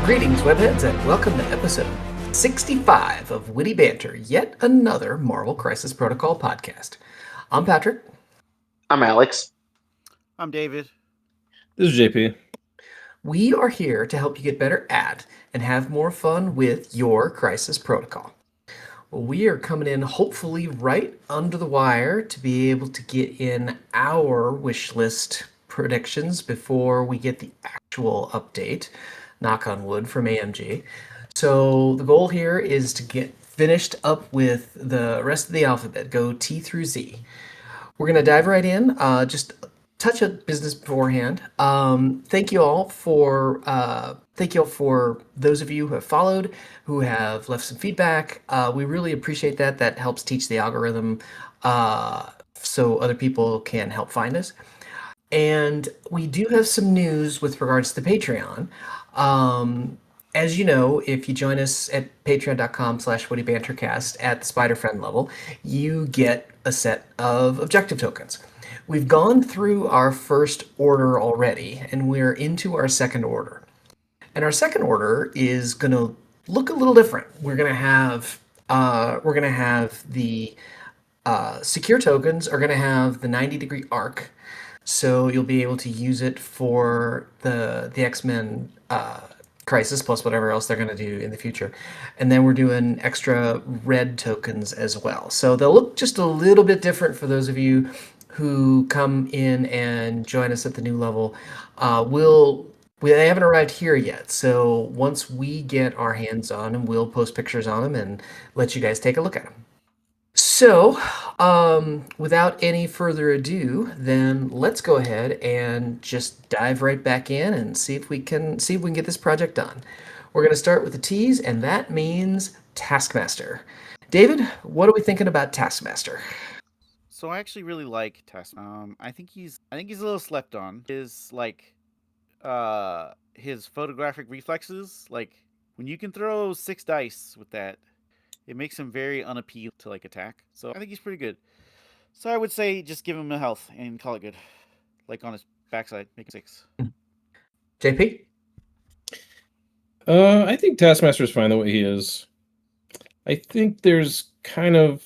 Greetings, webheads, and welcome to episode 65 of Witty Banter, yet another Marvel Crisis Protocol podcast. I'm Patrick. I'm Alex. I'm David. This is JP. We are here to help you get better at and have more fun with your Crisis Protocol. Well, we are coming in hopefully right under the wire to be able to get in our wish list predictions before we get the actual update, knock on wood, from AMG. So the goal here is to get finished up with the rest of the alphabet, go T through Z. We're going to dive right in, just touch on business beforehand. Thank you all for those of you who have followed, who have left some feedback. We really appreciate that. That helps teach the algorithm so other people can help find us. And we do have some news with regards to Patreon. As you know, if you join us at patreon.com/wittybantercast at the Spider Friend level, you get a set of objective tokens. We've gone through our first order already, and we're into our second order. And our second order is going to look a little different. We're going to have the secure tokens are going to have the 90-degree arc, so you'll be able to use it for the X-Men Crisis plus whatever else they're going to do in the future. And then we're doing extra red tokens as well. So they'll look just a little bit different for those of you who come in and join us at the new level. They haven't arrived here yet, so once we get our hands on them, we'll post pictures on them and let you guys take a look at them. So, without any further ado, then let's go ahead and just dive right back in and see if we can get this project done. We're going to start with the T's, and that means Taskmaster. David, what are we thinking about Taskmaster? So I actually really like Taskmaster. I think he's a little slept on. His his photographic reflexes, like when you can throw 6 dice with that, it makes him very unappealing to attack. So I think he's pretty good. So I would say just give him a health and call it good. Like on his backside, make it 6. JP? I think Taskmaster's fine the way he is. I think there's kind of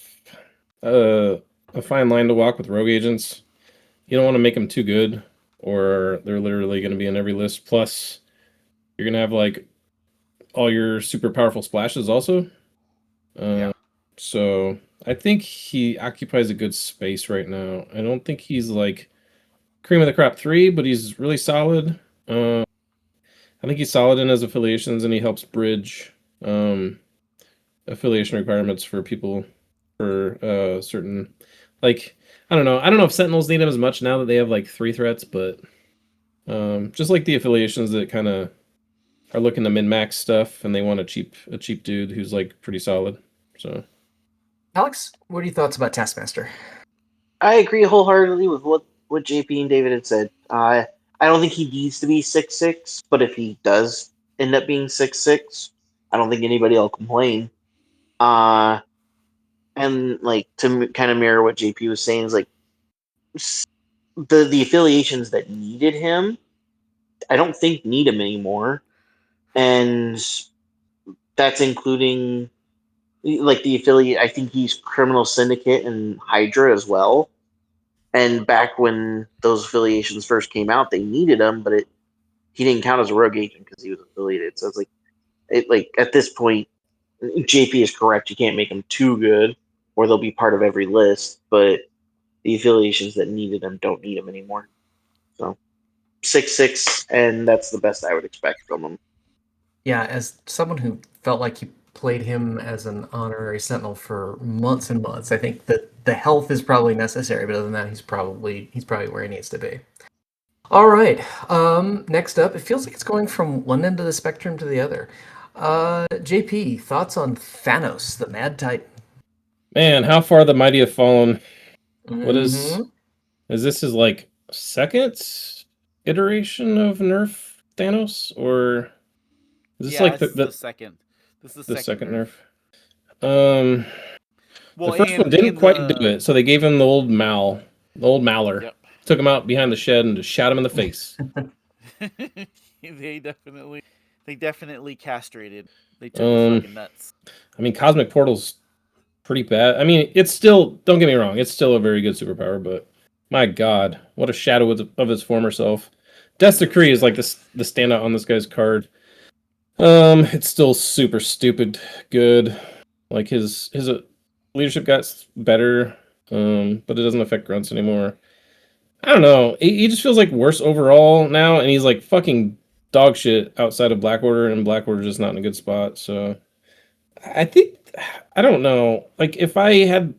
a fine line to walk with rogue agents. You don't want to make them too good, or they're literally going to be in every list. Plus, you're going to have all your super powerful splashes also. Yeah. So I think he occupies a good space right now. I don't think he's cream of the crop 3, but he's really solid. I think he's solid in his affiliations, and he helps bridge affiliation requirements for people for certain, I don't know if Sentinels need him as much now that they have 3 threats, but just the affiliations that kind of are looking to min-max stuff and they want a cheap dude who's pretty solid. So, Alex, what are your thoughts about Taskmaster? I agree wholeheartedly with what JP and David had said. I don't think he needs to be 6'6", but if he does end up being 6'6", I don't think anybody will complain. And to kind of mirror what JP was saying is the affiliations that needed him, I don't think need him anymore, and that's including the affiliate. I think he's Criminal Syndicate and Hydra as well. And back when those affiliations first came out, they needed him, but he didn't count as a rogue agent because he was affiliated. So it's at this point, JP is correct. You can't make him too good, or they'll be part of every list. But the affiliations that needed him don't need him anymore. So 6'6", and that's the best I would expect from him. Yeah, as someone who felt like you played him as an honorary Sentinel for months and months, I think that the health is probably necessary, but other than that, he's probably where he needs to be. All right, next up, it feels like it's going from one end of the spectrum to the other. JP, thoughts on Thanos, the Mad Titan? Man, how far the mighty have fallen. What is Mm-hmm. this his second iteration of nerf Thanos, or is this the second? This is the second nerf? Well, the first one didn't quite do it, so they gave him the old Mauler. Yep. Took him out behind the shed and just shot him in the face. They They definitely castrated. They took his fucking nuts. I mean, Cosmic Portal's pretty bad. I mean, it's still, don't get me wrong, it's still a very good superpower, but my god, what a shadow of his former self. Death Decree is like the standout on this guy's card. It's still super stupid good. Like his leadership got better, but it doesn't affect grunts anymore. I don't know. He just feels like worse overall now, and he's like fucking dog shit outside of Black Order, and Black Order's just not in a good spot. So I think, I don't know. Like if I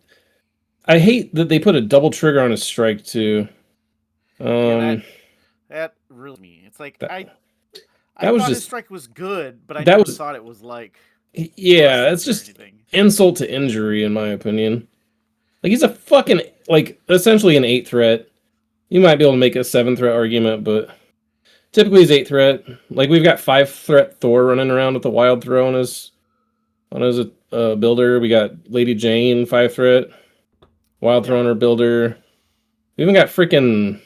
hate that they put a double trigger on his strike too. That really me. It's like that, I that was thought his just strike was good, but I that never was thought it was like yeah. It's or just anything. insult to injury, in my opinion. Like he's a fucking like essentially an 8 threat. You might be able to make a 7 threat argument, but typically he's 8 threat. Like we've got 5 threat Thor running around with a wild throw on his builder. We got Lady Jane 5 threat, wild throw on her builder. We even got freaking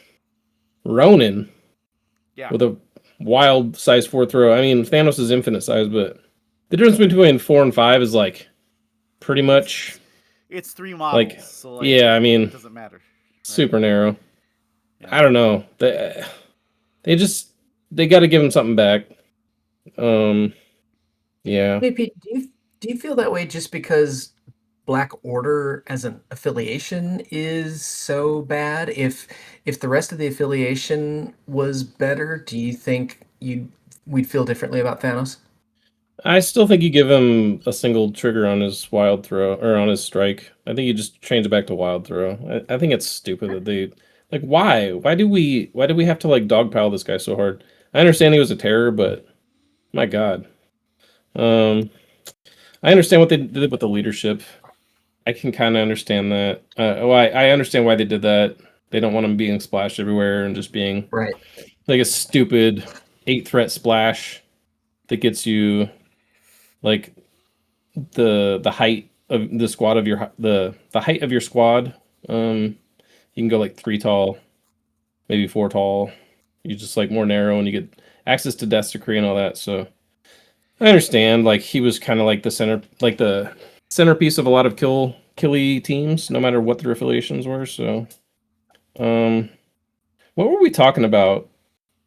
Ronin with a wild size 4 throw. I mean, Thanos is infinite size, but the difference between 4 and 5 is like pretty much. It's 3 models. Like, so like, yeah, I mean, it doesn't matter. Right? Super narrow. Yeah. I don't know. They got to give him something back. Yeah. Hey, Pete, do you feel that way just because Black Order as an affiliation is so bad? If the rest of the affiliation was better, do you think we'd feel differently about Thanos? I still think you give him a single trigger on his wild throw or on his strike. I think you just change it back to wild throw. I think it's stupid that they like why? Why do we have to like dogpile this guy so hard? I understand he was a terror, but my God. I understand what they did with the leadership. I can kind of understand that. I understand why they did that. They don't want him being splashed everywhere and just being Right. like a stupid 8 threat splash that gets you like the height of the squad of your the height of your squad. You can go like 3 tall, maybe 4 tall. You just like more narrow and you get access to Death Decree and all that. So I understand. Like he was kind of like the centerpiece of a lot of killy teams, no matter what their affiliations were. So, what were we talking about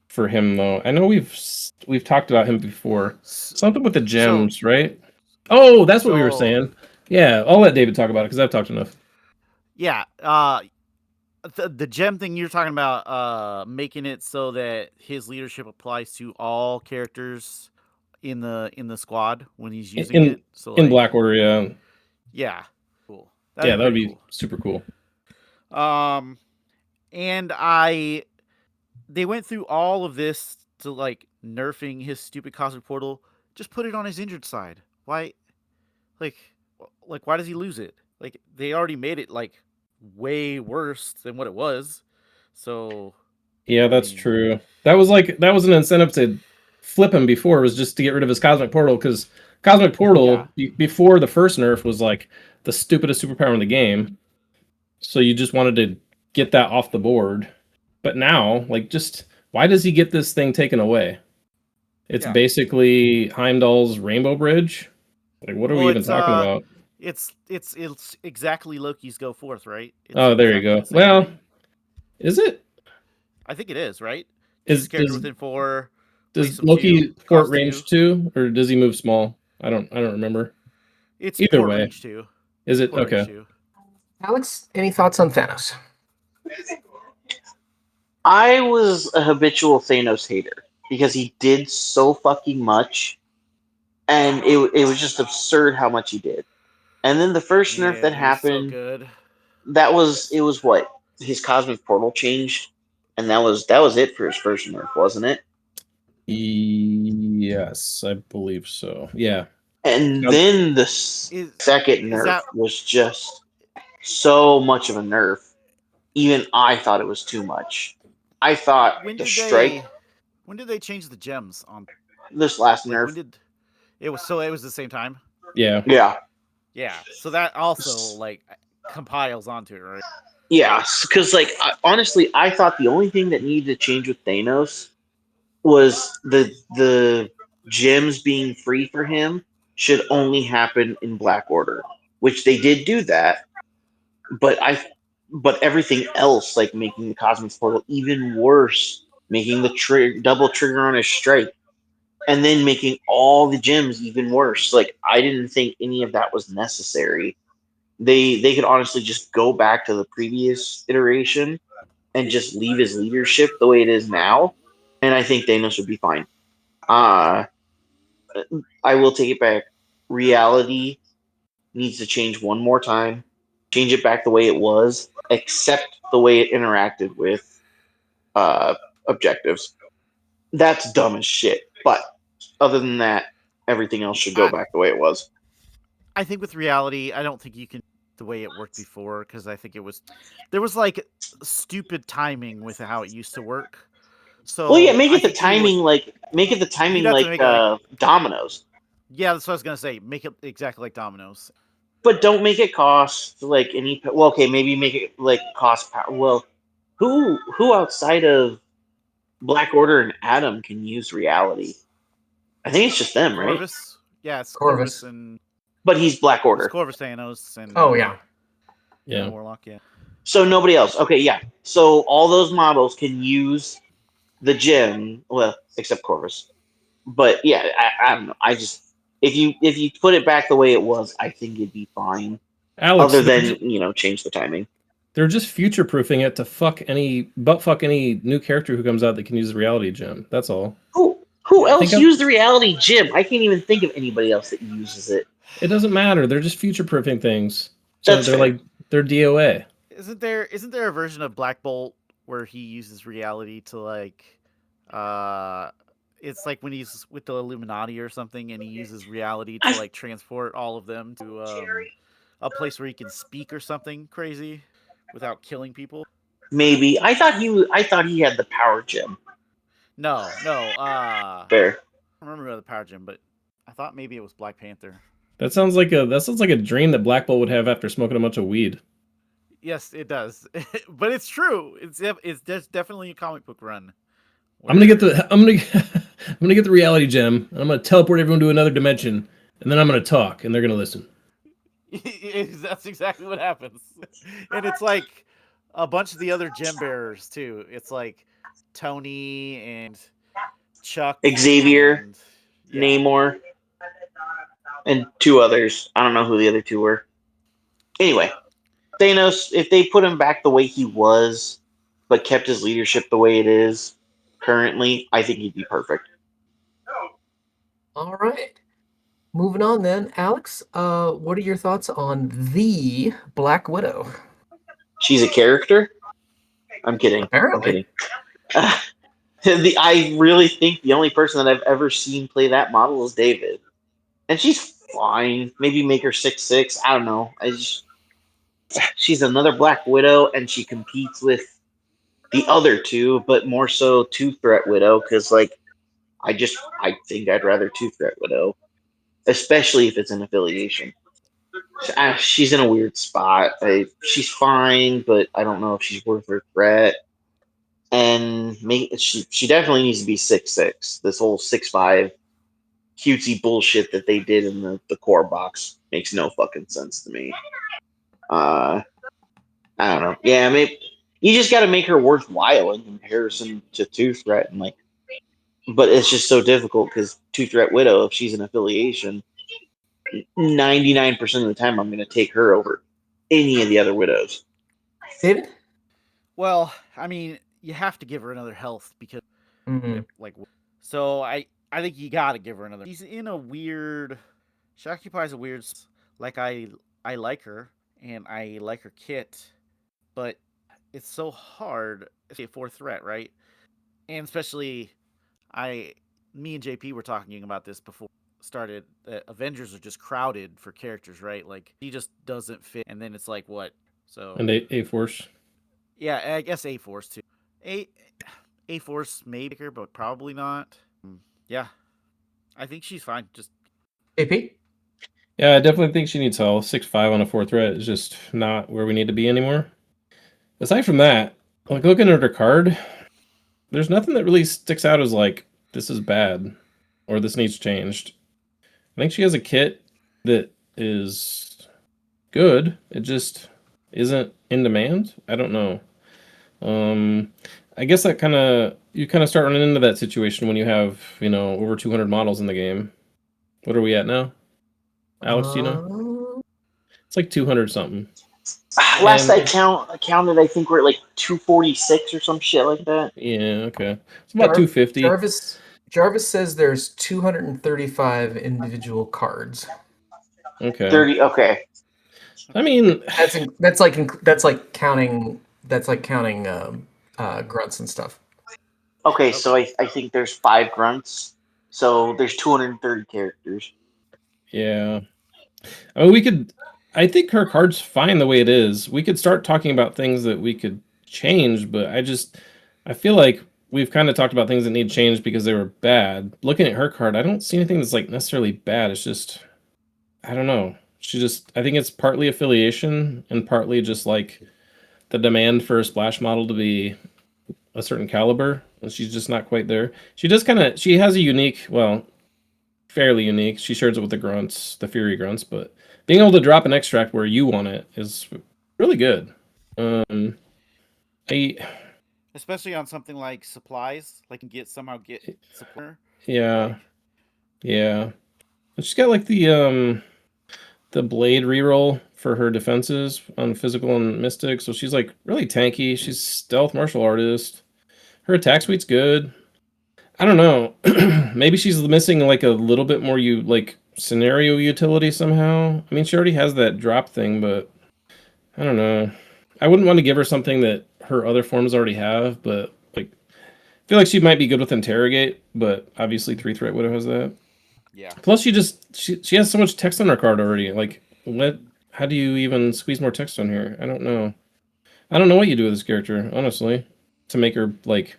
for him though? I know we've talked about him before. Something with the gems, right? Oh, that's what we were saying. Yeah, I'll let David talk about it because I've talked enough. Yeah, the gem thing you're talking about, making it so that his leadership applies to all characters in the squad when he's using it. So in Black Order, yeah. Yeah, cool. That would be super cool. And they went through all of this to like nerfing his stupid cosmic portal. Just put it on his injured side. Why? Like why does he lose it? Like they already made it like way worse than what it was. So yeah, that's true. That was an incentive to flip him before, was just to get rid of his cosmic portal, because cosmic portal before the first nerf was like the stupidest superpower in the game. So you just wanted to get that off the board. But now, like, just why does he get this thing taken away? It's basically Heimdall's Rainbow Bridge. Like, what are we even talking about? It's exactly Loki's Go Forth, right? Oh, there you go. Well, is it? I think it is, right? Is character within 4? Does Loki port range 2, or does he move small? I don't remember. It's either port way. Range 2. Is it Port okay? Alex, any thoughts on Thanos? I was a habitual Thanos hater because he did so fucking much, and it was just absurd how much he did. And then the first nerf that happened, so good. it was what his cosmic portal changed, and that was it for his first nerf, wasn't it? Yes, I believe so. Yeah. And then the second nerf was just so much of a nerf. Even I thought it was too much. I thought strike. When did they change the gems on this last nerf? It was the same time? Yeah. Yeah. Yeah. So that also like compiles onto it, right? Yeah, because honestly, I thought the only thing that needed to change with Thanos was the gems being free for him should only happen in Black Order, which they did do that. But everything else, like making the Cosmic Portal even worse, making the double trigger on his strike, and then making all the gems even worse. Like I didn't think any of that was necessary. They could honestly just go back to the previous iteration and just leave his leadership the way it is now, and I think Thanos would be fine. Uh I will take it back. Reality needs to change one more time. Change it back the way it was, except the way it interacted with uh, objectives. That's dumb as shit. But other than that, everything else should go back the way it was. I think with reality, I don't think you can the way it worked before because I think there was like stupid timing with how it used to work. So Well, yeah, make I it the think people timing would, like make it the you'd timing have to like make it like dominoes, yeah, that's what I was gonna say. Make it exactly like dominoes. but don't make it cost like any. Well, okay, maybe make it like cost power. Well, who outside of Black Order and Adam can use reality? I think it's just them, right? Corvus, yeah, it's Corvus. Corvus and But he's Black it's Order. Corvus Thanos and Oh yeah. Yeah. Warlock, yeah. So nobody else. Okay, yeah. So all those models can use the gem, well, except Corvus. But yeah, I don't know. I just if you put it back the way it was, I think it'd be fine. Alex, Other than change the timing. they're just future proofing it to fuck any new character who comes out that can use the reality gem. That's all. Who else I'm- used the reality gem? I can't even think of anybody else that uses it. It doesn't matter. They're just future proofing things. So That's they're fair. like they're DOA. Isn't there a version of Black Bolt where he uses reality to like it's like when he's with the Illuminati or something and he uses reality to like transport all of them to a place where he can speak or something crazy without killing people? Maybe I thought he had the power gem. No. Fair. I don't remember the power gem, but I thought maybe it was Black Panther. That sounds like a dream that Black Bolt would have after smoking a bunch of weed. Yes, it does. But it's true. There's definitely a comic book run. I'm gonna get the reality gem, and I'm gonna teleport everyone to another dimension, and then I'm gonna talk, and they're gonna listen. That's exactly what happens. And it's like a bunch of the other gem bearers too. It's like Tony and Chuck, Xavier, and, yeah. Namor, and two others. I don't know who the other two were. Anyway, Thanos, if they put him back the way he was, but kept his leadership the way it is currently, I think he'd be perfect. All right. Moving on then, Alex. What are your thoughts on the Black Widow? She's a character? I'm kidding. Apparently. I'm kidding. I really think the only person that I've ever seen play that model is David. And she's fine. Maybe make her 6'6". I don't know. She's another Black Widow, and she competes with the other two, but more so Two Threat Widow, because I think I'd rather Two Threat Widow, especially if it's an affiliation. She's in a weird spot. She's fine, but I don't know if she's worth her threat. And she definitely needs to be 6'6". This whole 6'5" cutesy bullshit that they did in the core box makes no fucking sense to me. I don't know. Yeah, maybe you just got to make her worthwhile in comparison to Two Threat, and but it's just so difficult because Two Threat Widow, if she's an affiliation, 99% of the time I'm going to take her over any of the other widows. David? Well, I mean, you have to give her another health because so I think you got to give her another. She's in a weird. She occupies a weird. Like I like her and I like her kit, but it's so hard. It's a 4th threat, right? And especially, me and JP were talking about this before started. Avengers are just crowded for characters, right? Like he just doesn't fit, and then it's like what? So And A-Force. Yeah, I guess A-Force too. A-Force maybe, but probably not. Yeah, I think she's fine. Just AP? Yeah, I definitely think she needs help. 6'5" on a 4th threat is just not where we need to be anymore. Aside from that, looking at her card, there's nothing that really sticks out as this is bad. or this needs changed. I think she has a kit that is good. It just isn't in demand. I don't know. I guess that you kind of start running into that situation when you have, over 200 models in the game. What are we at now? Alex, do you know? It's like 200 something. Last And I counted, I think we're at like 246 or some shit like that. yeah, okay. It's about 250. Jarvis says there's 235 individual cards. Okay. 30. Okay. I mean, That's like counting grunts and stuff. Okay, so I think there's 5 grunts. So there's 230 characters. yeah. I mean, I think her card's fine the way it is. We could start talking about things that we could change, but I feel like we've kind of talked about things that need changed because they were bad. Looking at her card, I don't see anything that's like necessarily bad. It's just, I don't know. I think it's partly affiliation and partly just like the demand for a splash model to be a certain caliber, and she's just not quite there. She has a unique, well, fairly unique. She shares it with the Fury Grunts, but being able to drop an extract where you want it is really good. I Especially on something like supplies, like you somehow get supply. yeah, yeah. And she's got like the blade reroll for her defenses on physical and mystic, so she's like really tanky. She's stealth martial artist. Her attack suite's good. I don't know. Maybe she's missing like a little bit more scenario utility somehow. I mean, she already has that drop thing, but I don't know. I wouldn't want to give her something that her other forms already have, but like I feel like she might be good with interrogate, but obviously 3-threat widow has that. Yeah. Plus she has so much text on her card already. Like how do you even squeeze more text on here? I don't know. I don't know what you do with this character, honestly, to make her like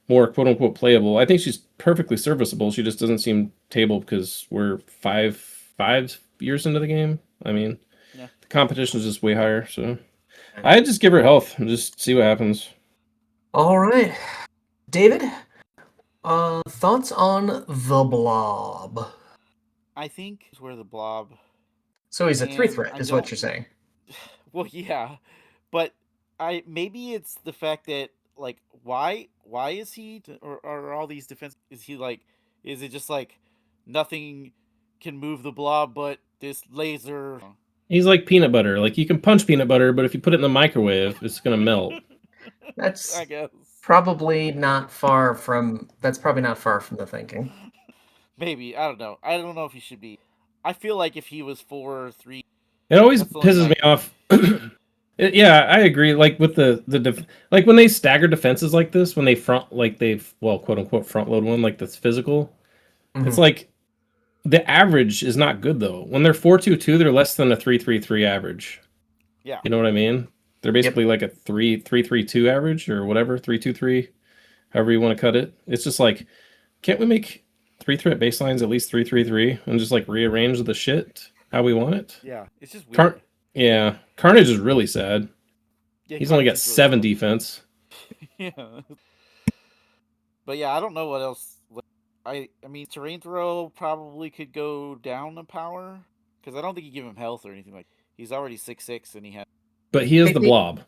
more quote unquote playable. I think she's perfectly serviceable. She just doesn't seem table because we're five years into the game. I mean, Yeah. the competition is just way higher. So I just give her health and just see what happens. All right, David. Thoughts on the Blob? I think is where the Blob. So he's a And 3-threat, I is what don't- you're saying. Well, yeah, but maybe it's the fact that like why is he or are all these defense? Is he like? Is it just like nothing can move the Blob but this laser? He's like peanut butter. Like you can punch peanut butter, but if you put it in the microwave, it's gonna melt. That's I guess probably not far from the thinking. maybe I don't know. I don't know if he should be. I feel like if he was 4-3, It always that's the only pisses thing me off. Yeah, I agree. Like with like when they stagger defenses like this, when they quote unquote front load one like that's physical, it's Mhm. like the average is not good though. When they're 4-2-2, they're less than a 3-3-3 average. Yeah. You know what I mean? They're basically like a 3-3-3-2 average or whatever, 3-2-3, however you want to cut it. It's just like, can't we make 3-threat baselines at least 3-3-3 and just like rearrange the shit how we want it? Yeah, it's just weird. Yeah, Carnage is really sad. Yeah, He's only got Carnage is really 7 sad. defense. Yeah. But yeah, I don't know what else. I mean, terrain throw probably could go down in power because I don't think you give him health or anything like. He's already 6'6" and he has. But he is the blob.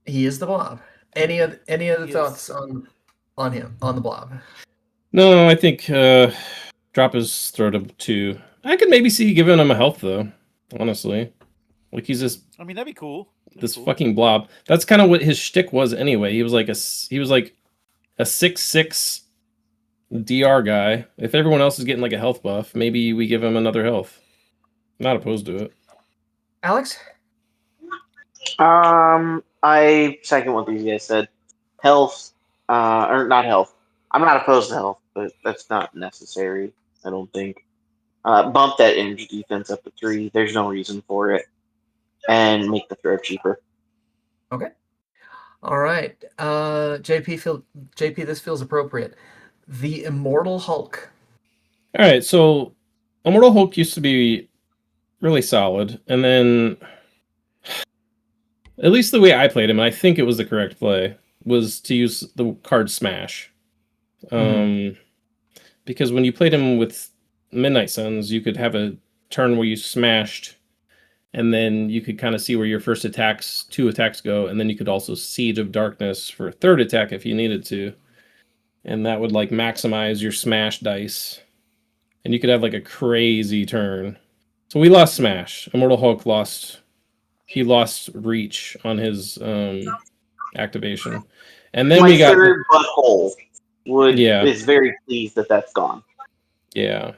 He is the Blob. Any other He thoughts is. on him, on the Blob? No, I think drop his throw to 2. I could maybe see giving him a health though, honestly. Like he's just I mean, that'd be cool. this fucking blob. That's kind of what his shtick was anyway. He was like a 6'6" DR guy. If everyone else is getting like a health buff, maybe we give him another health. Not opposed to it. Alex? I second what these guys said. Health, or not health. I'm not opposed to health, but that's not necessary. I don't think. Bump that energy defense up to 3. There's no reason for it, and make the throw cheaper. Okay. All right. JP, this feels appropriate. The Immortal Hulk. All right, so Immortal Hulk used to be really solid, and then at least the way I played him, I think it was the correct play, was to use the card Smash. because when you played him with Midnight Suns, you could have a turn where you smashed, and then you could kind of see where your first two attacks go, and then you could also Siege of Darkness for a third attack if you needed to, and that would like maximize your smash dice, and you could have like a crazy turn. So we lost Smash. Immortal Hulk lost reach on his activation, and then My we got third butthole yeah. is very pleased that that's gone. Yeah.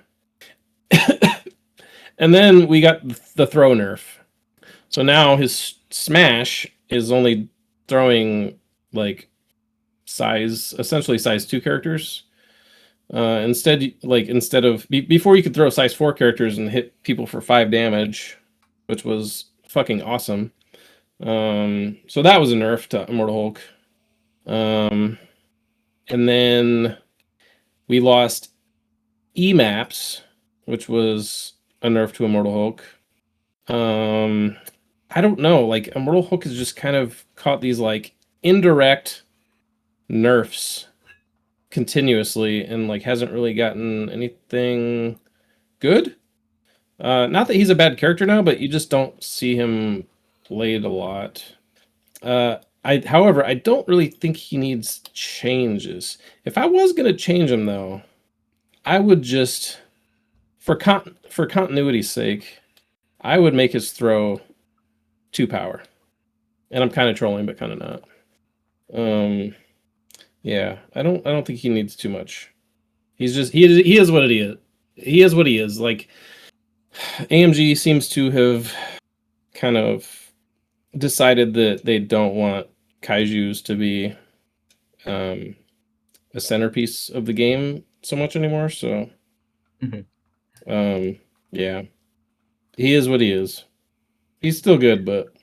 And then we got the throw nerf. So now his smash is only throwing like essentially size 2 characters. Instead of before you could throw size 4 characters and hit people for 5 damage, which was fucking awesome. So that was a nerf to Immortal Hulk. And then we lost E-maps, which was a nerf to Immortal Hulk. I don't know. Like Immortal Hulk has just kind of caught these like indirect nerfs continuously, and like hasn't really gotten anything good. Not that he's a bad character now, but you just don't see him played a lot. However, I don't really think he needs changes. If I was gonna change him though, I would just for continuity's sake, I would make his throw 2 power. And I'm kind of trolling, but kind of not. Yeah, I don't think he needs too much. He's just he is what it is. He is what he is. Like AMG seems to have kind of decided that they don't want kaijus to be a centerpiece of the game so much anymore. So, yeah, he is what he is. He's still good, but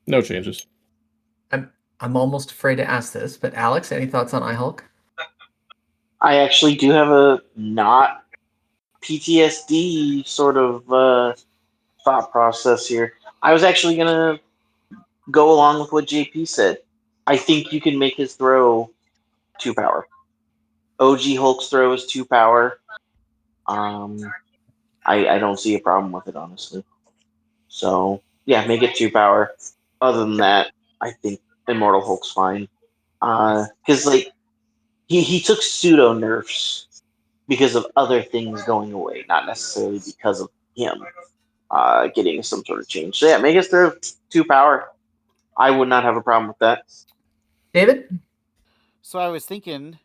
no changes. I'm almost afraid to ask this, but Alex, any thoughts on iHulk? I actually do have a not PTSD sort of thought process here. I was actually gonna go along with what JP said. I think you can make his throw 2 power. OG Hulk's throw is 2 power. I don't see a problem with it, honestly. So yeah, make it 2 power. Other than that, I think Immortal Hulk's fine. Because like he took pseudo nerfs because of other things going away, not necessarily because of him getting some sort of change. So yeah, make us throw 2 power. I would not have a problem with that. David? So I was thinking,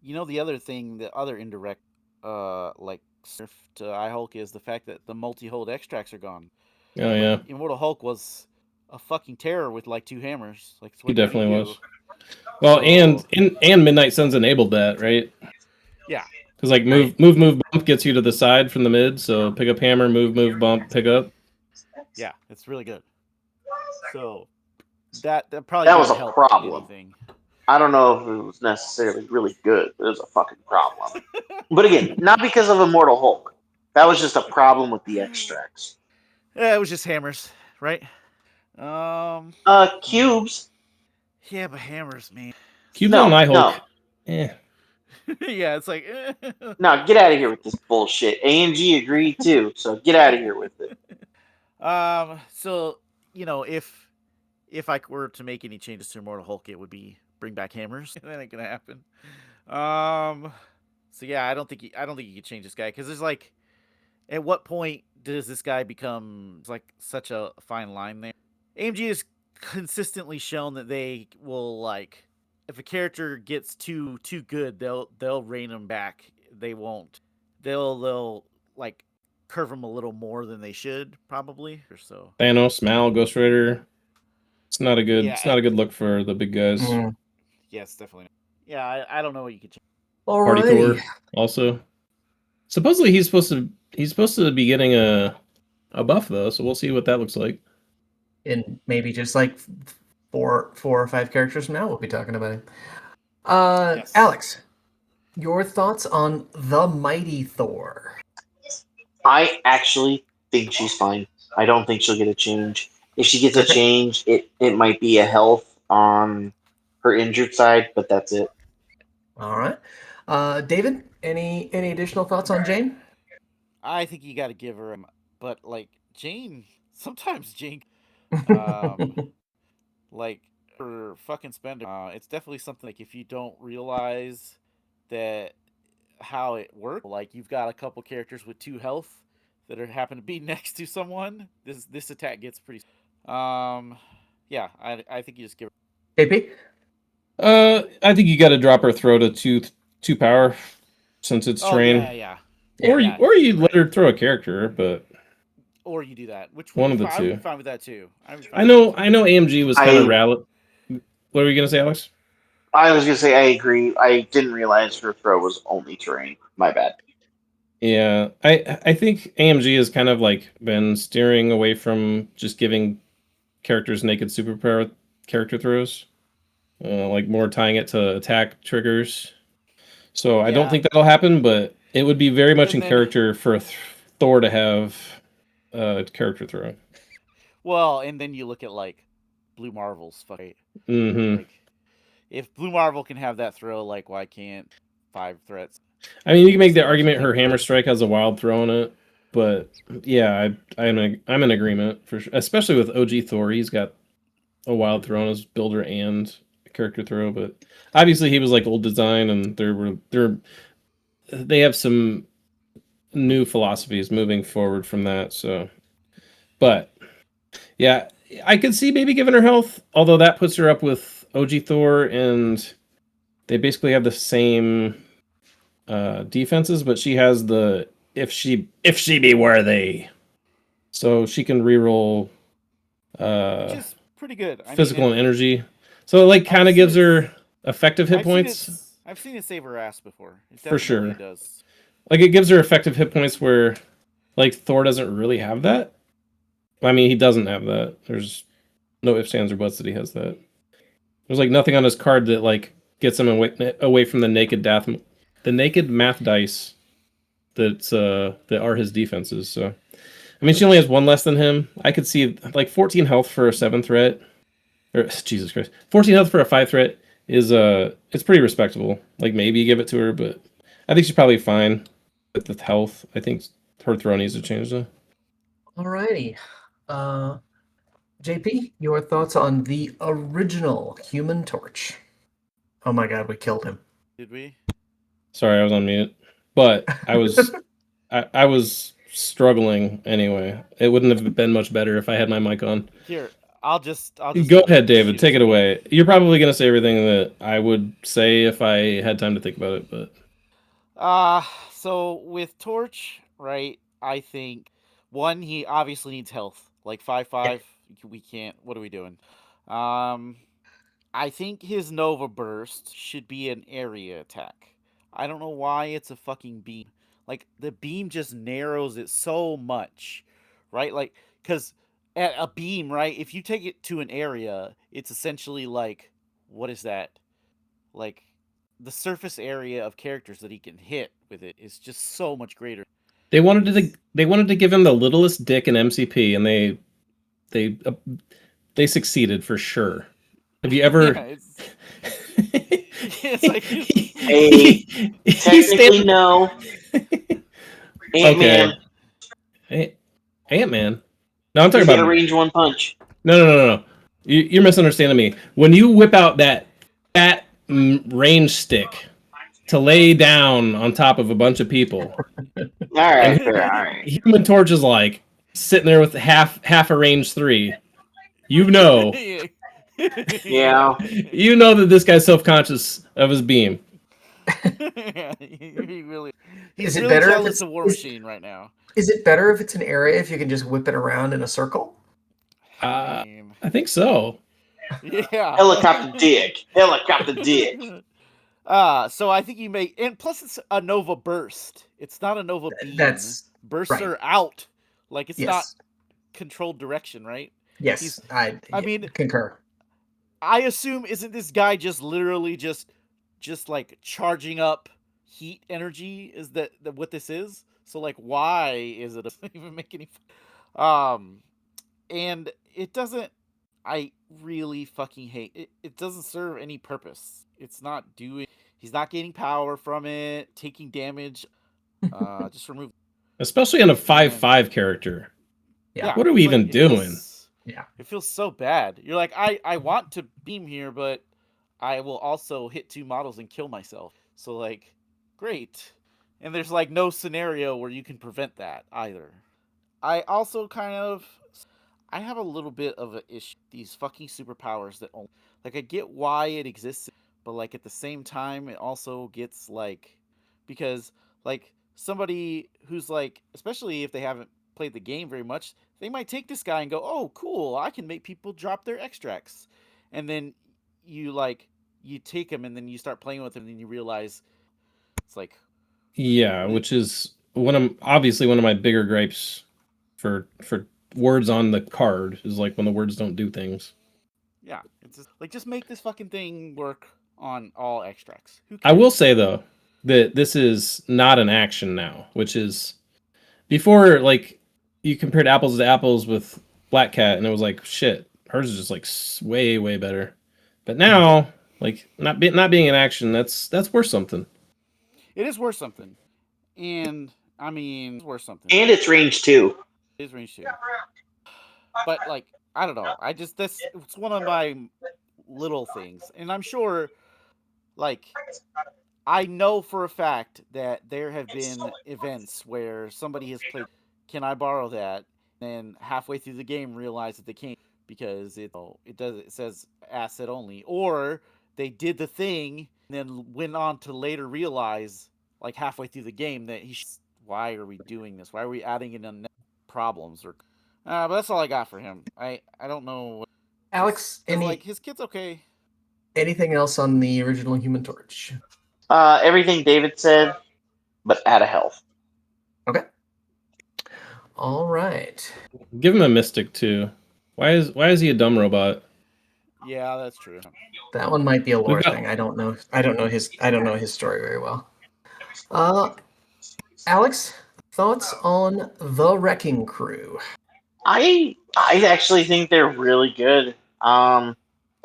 the other thing, the other indirect, like nerf to iHulk is the fact that the multi-hold extracts are gone. Oh yeah, Immortal Hulk was a fucking terror with like 2 hammers. Like he definitely was. Well, and Midnight Suns enabled that, right? Yeah. Because like move, bump gets you to the side from the mid. So pick up hammer, move, bump, pick up. Yeah, it's really good. So that probably was a help problem. Anything. I don't know if it was necessarily really good, but it was a fucking problem. But again, not because of Immortal Hulk. That was just a problem with the extracts. Yeah, it was just hammers, right? Cubes. Yeah, but hammers, man. Cubes on iHulk. No. Yeah, it's like No, get out of here with this bullshit. AMG agreed too, so get out of here with it. So if I were to make any changes to Immortal Hulk, it would be bring back hammers. That ain't gonna happen. So yeah, I don't think you can change this guy because there's like, at what point does this guy become like such a fine line there? AMG has consistently shown that they will, like, if a character gets too good, they'll rein him back. They won't. They'll like curve him a little more than they should probably. Or so. Thanos, Mal, Ghost Rider. It's not a good. It's not a good look for the big guys. Yes, definitely. Not. Yeah, I don't know what you could change. Party Thor also. Supposedly he's supposed to be getting a buff though, so we'll see what that looks like. And maybe just like four or 5 characters from now, we'll be talking about him. Yes. Alex, your thoughts on the Mighty Thor? I actually think she's fine. I don't think she'll get a change. If she gets a change, it might be a health on her injured side, but that's it. All right. David, any additional thoughts on Jane? I think you got to give her, but like Jane, sometimes Jane, um, like her fucking spender. It's definitely something like if you don't realize that how it works, like you've got a couple characters with 2 health that are happen to be next to someone. This attack gets pretty. Yeah, I think you just give. JP? I think you got to drop her throw to two power since it's Oh terrain. yeah. Or Yeah, you right. let her throw a character, but Or you do that, which one would of be the fine. I would two. be fine with that too. I know AMG was kind of I rally. What were you gonna say, Alex? I was gonna say I agree. I didn't realize her throw was only terrain. My bad. Yeah, I think AMG has kind of like been steering away from just giving characters naked superpower character throws, like more tying it to attack triggers. So I don't Yeah, think that'll happen, but it would be very much and in then character for Thor to have character throw. well, and then you look at like Blue Marvel's fucking Hmm. like if Blue Marvel can have that throw, like why can't 5 threats? I mean, you can make the So much argument her bigger. hammer strike has a wild throw in it, but yeah, I'm in agreement for sure. Especially with OG Thor, he's got a wild throw on his builder and character throw. But obviously, he was like old design, and they have some new philosophies moving forward from that. So, but yeah, I could see maybe giving her health, although that puts her up with OG Thor, and they basically have the same defenses, but she has the if she be worthy, so she can reroll Which uh, is pretty good. I mean, physical and energy. So it like I've kind of seen gives it. her effective hit points I've seen it save her ass before. It for definitely sure. does. Like it gives her effective hit points where like Thor doesn't really have that. I mean, he doesn't have that. There's no ifs, ands, or buts that he has that. There's like nothing on his card that like gets him away from the naked math dice that are his defenses. So I mean, she only has one less than him. I could see like 14 health for a 7 threat, or Jesus Christ, 14 health for a 5 threat is it's pretty respectable. Like maybe you give it to her, but I think she's probably fine with the health. I think her throw needs to change though. Alrighty. JP, your thoughts on the original Human Torch? Oh my God, we killed him. Did we? Sorry, I was on mute, but I was struggling anyway. It wouldn't have been much better if I had my mic on. Here, I'll Go just ahead, David. shoot Take to it me. away. You're probably going to say everything that I would say if I had time to think about it, but So with Torch, right? I think one, he obviously needs health. Like 5/5, we can't. What are we doing? Um, I think his Nova Burst should be an area attack. I don't know why it's a fucking beam. Like the beam just narrows it so much, right? Like because at a beam, right? If you take it to an area, it's essentially like what is that? Like the surface area of characters that he can hit with it is just so much greater. they wanted to give him the littlest dick in MCP, and they uh, they succeeded for sure. Have you ever? Yeah, it's like Hey, technically no. Okay, Ant-Man, Ant Man. No, I'm talking he's got a about range one punch. no. You're misunderstanding me. When you whip out that fat range stick to lay down on top of a bunch of people, Alright, and fair, alright. Human Torch is like sitting there with half a range 3. You know, Yeah. you know that this guy's self conscious of his beam. he really, Is he's it really better if jealous it's of War Machine right now. is it better if it's an area if you can just whip it around in a circle? I mean, I think so. yeah. Helicopter dick. Helicopter dick. So I think you may, and plus it's a Nova Burst. It's not a Nova Beam. That's Bursts right. are out. Like it's not Yes. controlled direction, right? Yes. I mean, concur. I assume isn't this guy just literally just like charging up heat energy? Is that what this is? So like, why is it even make any? Um, and it doesn't. I really fucking hate it. It doesn't serve any purpose. It's not doing. He's not gaining power from it, taking damage. Just remove. Especially on a 5/5 character. Yeah. What are we even doing? Yeah. It feels so bad. You're like, I want to beam here, but I will also hit 2 models and kill myself. So like, great. And there's like no scenario where you can prevent that either. I also I have a little bit of an issue. These fucking superpowers that only, like, I get why it exists, but like at the same time, it also gets like, because like somebody who's like, especially if they haven't played the game very much, they might take this guy and go, "Oh, cool! I can make people drop their extracts," and then you take him and then you start playing with him and then you realize it's like, Yeah, which is obviously one of my bigger gripes for words on the card is like when the words don't do things. yeah, it's just like, just make this fucking thing work on all extracts. Who I cares? will say though that this is not an action now, which is before, like, you compared apples to apples with Black Cat and it was like shit. Hers is just like way better. But now, like, not being an action, that's worth something. It is worth something, and I mean, it's worth something. And it's range 2. It is range 2. But like, I don't know. It's one of my little things, and I'm sure, like, I know for a fact that there have been events where somebody has played, "Can I borrow that?" and halfway through the game realize that they can't because it says asset only, or they did the thing and then went on to later realize, like halfway through the game, that why are we doing this? Why are we adding in problems? Or but that's all I got for him. I don't know. Alex, Like, his kid's okay. anything else on the original Human Torch? Everything David said, but add a health. Okay. All right. Give him a mystic too. Why is he a dumb robot? Yeah, that's true. That one might be a lore We've got- thing. I don't know his story very well. Alex, thoughts on the Wrecking Crew? I actually think they're really good.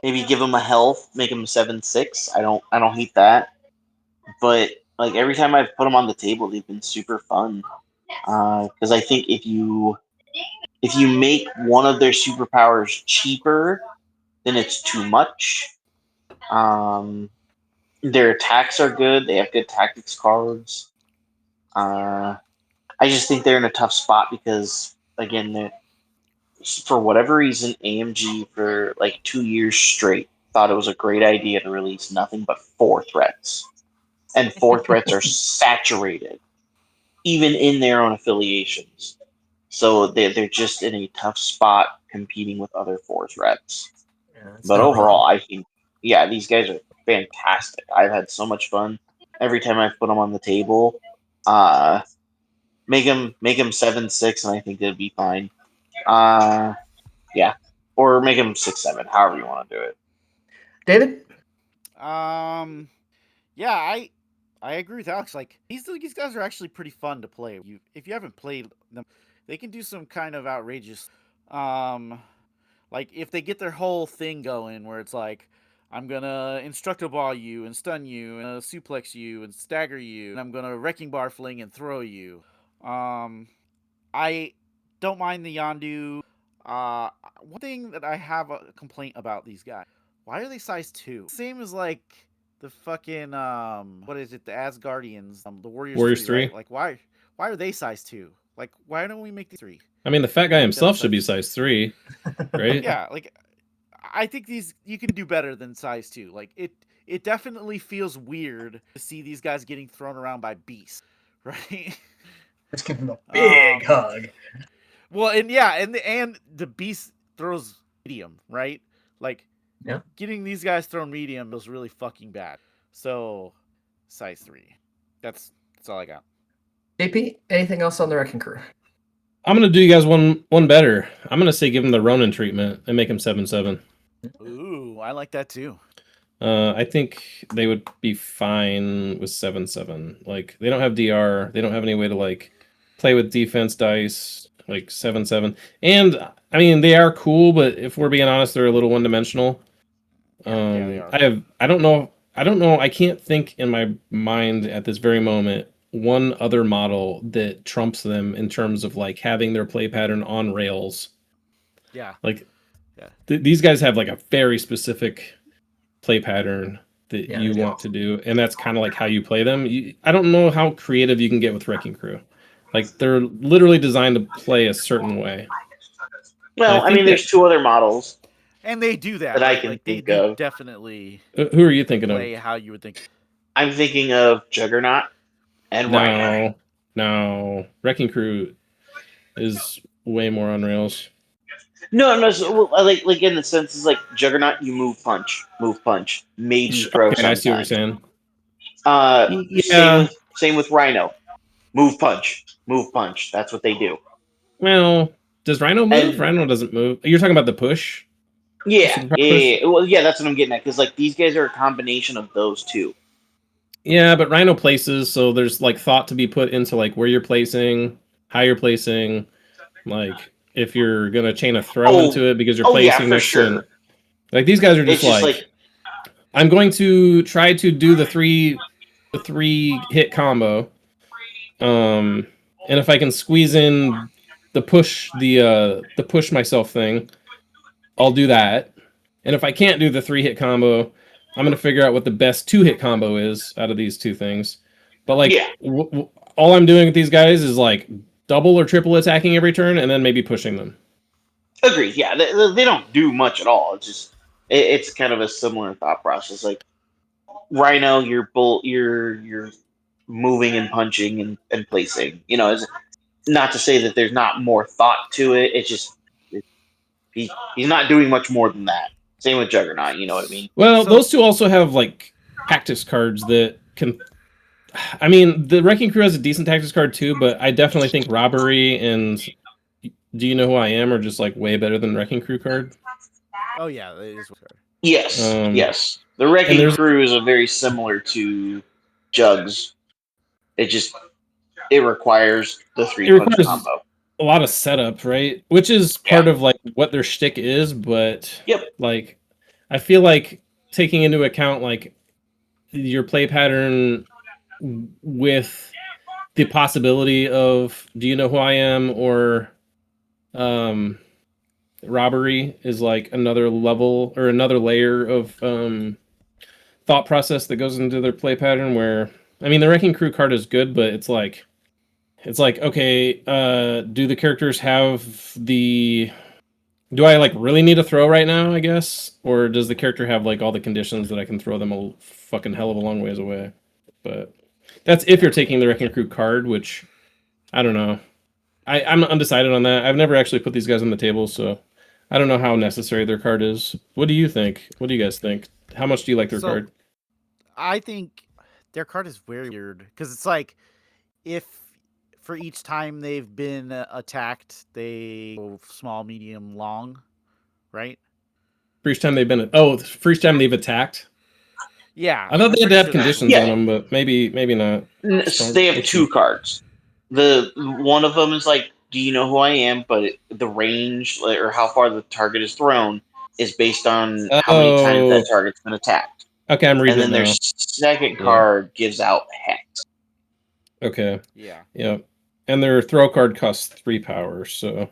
Maybe give them a health, make them 7/6. I don't hate that. But like every time I've put them on the table, they've been super fun. Because I think if you make one of their superpowers cheaper, then it's too much. Their attacks are good. They have good tactics cards. I just think they're in a tough spot because, again, for whatever reason, AMG for like 2 years straight thought it was a great idea to release nothing but 4 threats. And 4 threats are saturated, even in their own affiliations. So they're just in a tough spot competing with other 4 threats. Yeah, But overall, I think, yeah, these guys are fantastic. I've had so much fun every time I've put them on the table. Make them 7/6, and I think they'd be fine. Yeah, or make them 6/7, however you want to do it. David? Yeah, I agree with Alex. Like, these guys are actually pretty fun to play. If you haven't played them, they can do some kind of outrageous, like if they get their whole thing going where it's like, I'm gonna instructor ball you and stun you and suplex you and stagger you, and I'm gonna wrecking bar fling and throw you. I don't mind the Yondu. One thing that I have a complaint about these guys: why are they size 2? Same as like the fucking what is it? The Asgardians, the Warriors 3. Right? Like, why are they size 2? Like, why don't we make these 3? I mean, the fat guy himself should be size 3, right? Yeah, like, I think you can do better than size 2. Like, it definitely feels weird to see these guys getting thrown around by beasts, right? Let's give him a big hug. Well, and the beast throws medium, right? Like, yeah, getting these guys thrown medium was really fucking bad. So, size 3. That's all I got. JP, anything else on the Wrecking Crew? I'm gonna do you guys one better. I'm gonna say give him the Ronin treatment and make him 7/7. Ooh, I like that too. I think they would be fine with 7/7. Like, they don't have DR. They don't have any way to like play with defense dice. Like 7/7, and I mean they are cool, but if we're being honest, they're a little one-dimensional. Yeah, they are. I don't know I don't know. I can't think in my mind at this very moment one other model that trumps them in terms of like having their play pattern on rails. Yeah. Like Yeah. these guys have like a very specific play pattern that Yeah, you they do. want to do, and that's kind of like how you play them. I don't know how creative you can get with Wrecking Crew. Like they're literally designed to play a certain way. And Well, I think mean, there's two other models And they do that, that I right? can Like they think do of. definitely who are you thinking of? play how you would think. I'm thinking of Juggernaut and Rhino. No. Wrecking Crew is way more on rails. No, so, well, like in the sense is like Juggernaut, you move punch, maybe throw Okay, I see what you're sometimes. saying. Same Yeah. with Rhino, move punch. That's what they do. Well, does Rhino move? And Rhino doesn't move. You're talking about the push? The yeah, superpower yeah, push? yeah, yeah. Well, yeah, that's what I'm getting at because like these guys are a combination of those two. Yeah, but Rhino places, so there's like thought to be put into like where you're placing, how you're placing, like if you're gonna chain a throw Oh, into it because you're oh yeah, placing for next to sure. an, like these guys are just It's just like like I'm going to try to do the three hit combo. And if I can squeeze in the push myself thing, I'll do that. And if I can't do the 3-hit combo, I'm gonna figure out what the best 2-hit combo is out of these two things. But like, yeah, all I'm doing with these guys is like double or triple attacking every turn, and then maybe pushing them. agreed. Yeah, they don't do much at all. It's just it's kind of a similar thought process. Like Rhino, you're moving and punching and placing. You know, it's not to say that there's not more thought to it. It's just he's not doing much more than that. Same with Juggernaut. You know what I mean? Well, So- those two also have like tactics cards that can. I mean, the Wrecking Crew has a decent tactics card too, but I definitely think Robbery and Do You Know Who I Am are just like way better than Wrecking Crew card. Oh yeah, it is. Yes, Um, yes. The and Wrecking there's Crew is a very similar to Jugs. It just it requires the three it punch requires combo. a lot of setup, right? Which is part of like what their shtick is, but Yep. like I feel like taking into account like your play pattern with the possibility of Do You Know Who I Am or um Robbery is like another level or another layer of thought process that goes into their play pattern where I mean the Wrecking Crew card is good, but it's like okay, do the characters have the do I like really need to throw right now, I guess? Or does the character have like all the conditions that I can throw them a fucking hell of a long ways away? But that's if you're taking the Wrecking Crew card, which I don't know. I'm undecided on that. I've never actually put these guys on the table, so I don't know how necessary their card is. What do you think? What do you guys think? How much do you like their So- card? I think their card is very weird because it's like if for each time they've been attacked, they go small, medium, long, right? For each time they've been for each time they've attacked. Yeah, I thought they had to have conditions Yeah. on them, but maybe not. They have two cards. The one of them is like, "Do you know who I am?" But the range or how far the target is thrown is based on how many times that target's been attacked. Okay, I'm reading And then it their now. second card gives out hex. Okay. yeah. And their throw card costs 3 power, so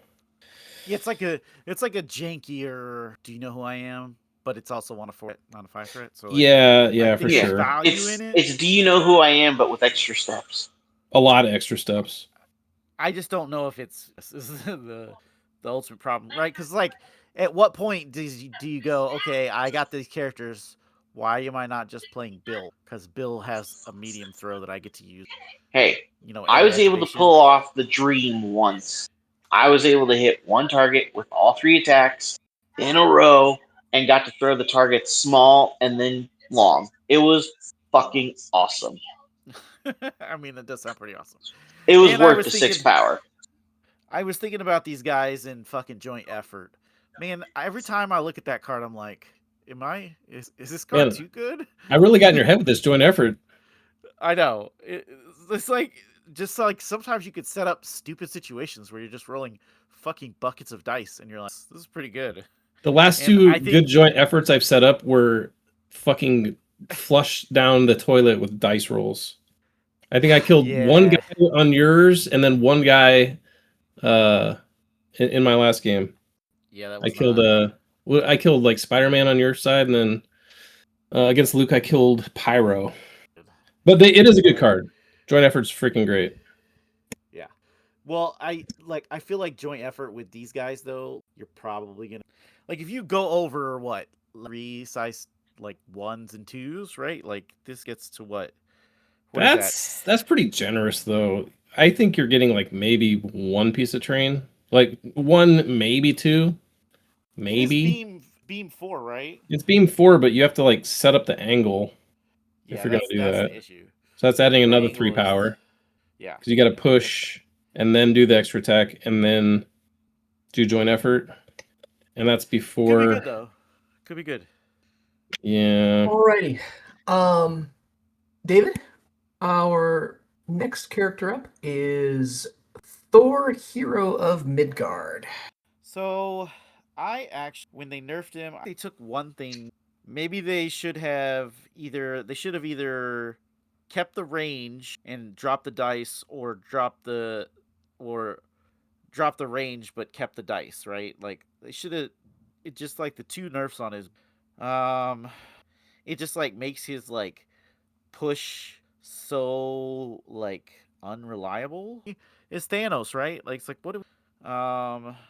Yeah, it's like a jankier. Do you know who I am? But it's also on a 4, not a 5 threat. So like, yeah, I for think there's sure. value It's in it. it's "Do you know who I am?" but with extra steps. A lot of extra steps. I just don't know if it's this is the ultimate problem, right? Because like, at what point do you go? Okay, I got these characters. Why am I not just playing Bill? Because Bill has a medium throw that I get to use. Hey, You know, I every was able to activation. pull off the dream once. I was able to hit one target with all 3 attacks in a row and got to throw the target small and then long. It was fucking awesome. I mean, that does sound pretty awesome. It was And I worth was the thinking- 6 power. I was thinking about these guys in fucking joint effort. Man, every time I look at that card, I'm like, is this card Man. too good? I really got in your head with this joint effort. I know. It's like, just like sometimes you could set up stupid situations where you're just rolling fucking buckets of dice and you're like, this is pretty good. The last And two I think- good joint efforts I've set up were fucking flush down the toilet with dice rolls. I think I killed one Yeah. guy on yours, and then one guy in my last game. Yeah, that I was killed not. I killed like Spider-Man on your side, and then against Luke I killed Pyro. But it is a good card. Joint effort's freaking great. Yeah. Well, I feel like joint effort with these guys though, you're probably gonna like if you go over what 3 size like 1s and 2s, right? Like this gets to what is that? That's pretty generous though. I think you're getting like maybe one piece of train, like one, maybe two, It is maybe. beam 4, right? It's beam 4, but you have to like set up the angle if Yeah, you're gonna do that's that. the issue. So that's adding The another 3 angle is power yeah. because you got to push and then do the extra attack and then do joint effort, and that's Could be before. good though. Could be good. Yeah. Alrighty. David, our next character up is Thor, Hero of Midgard. So I actually, when they nerfed him, they took one thing. Maybe they should have either kept the range and dropped the dice, or drop the range but kept the dice. Right? Like they should have. It just like the two nerfs on his. Um, it just like makes his like push so like unreliable. It's Thanos, right? Like it's like what?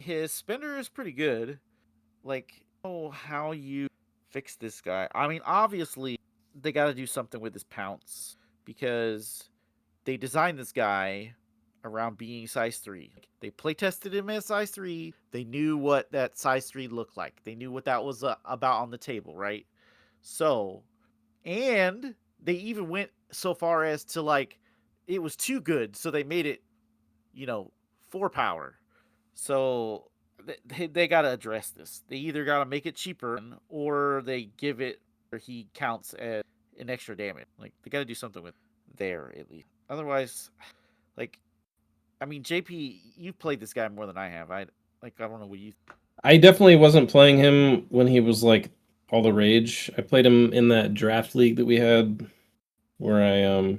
His spinner is pretty good. Like, oh, how you fix this guy? I mean, obviously they got to do something with his pounce because they designed this guy around being size 3. They play tested him as size 3. They knew what that size 3 looked like. They knew what that was about on the table, right? So, and they even went so far as to like it was too good, so they made it, 4 power. So they got to address this. They either got to make it cheaper or they give it or he counts as an extra damage. Like they got to do something with there at least. Otherwise, like I mean, JP, you've played this guy more than I have. I don't know what you. I definitely wasn't playing him when he was like all the rage. I played him in that draft league that we had where I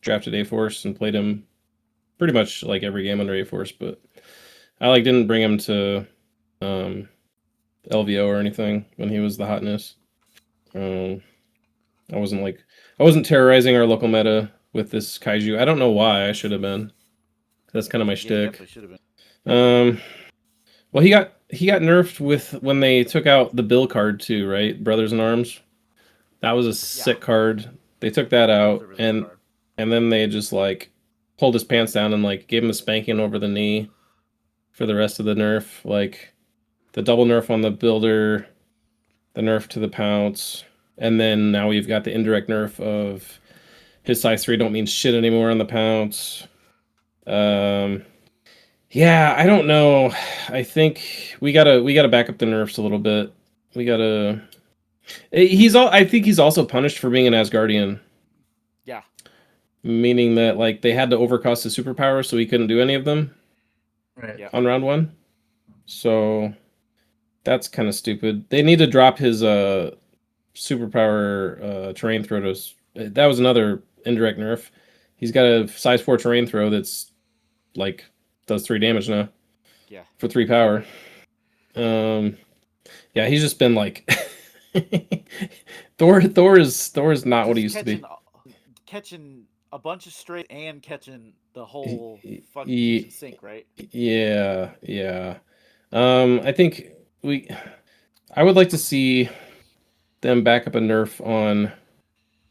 drafted A-Force and played him pretty much like every game under A-Force, but I like didn't bring him to LVO or anything when he was the hotness. I wasn't terrorizing our local meta with this kaiju. I don't know why I should have been. That's kind of my Yeah, shtick. definitely should have been. Well, he got nerfed with when they took out the Bill card too, right? Brothers in Arms. That was a sick card. They took that out, and then they just like pulled his pants down and like gave him a spanking over the knee for the rest of the nerf. Like the double nerf on the builder, the nerf to the pounce, and then now we've got the indirect nerf of his size 3 don't mean shit anymore on the pounce. Yeah, I don't know. I think we gotta back up the nerfs a little bit. We gotta. I think he's also punished for being an Asgardian. Yeah. Meaning that like they had to overcost his superpower, so he couldn't do any of them. Right. Yeah. On round 1. So that's kind of stupid. They need to drop his superpower terrain throw to. That was another indirect nerf. He's got a size 4 terrain throw that's like does 3 damage now. Yeah. For 3 power. Yeah, he's just been like Thor is not what he used to be. Catching a bunch of straight and catching the whole fucking kitchen sink, right? Yeah. I think I would like to see them back up a nerf on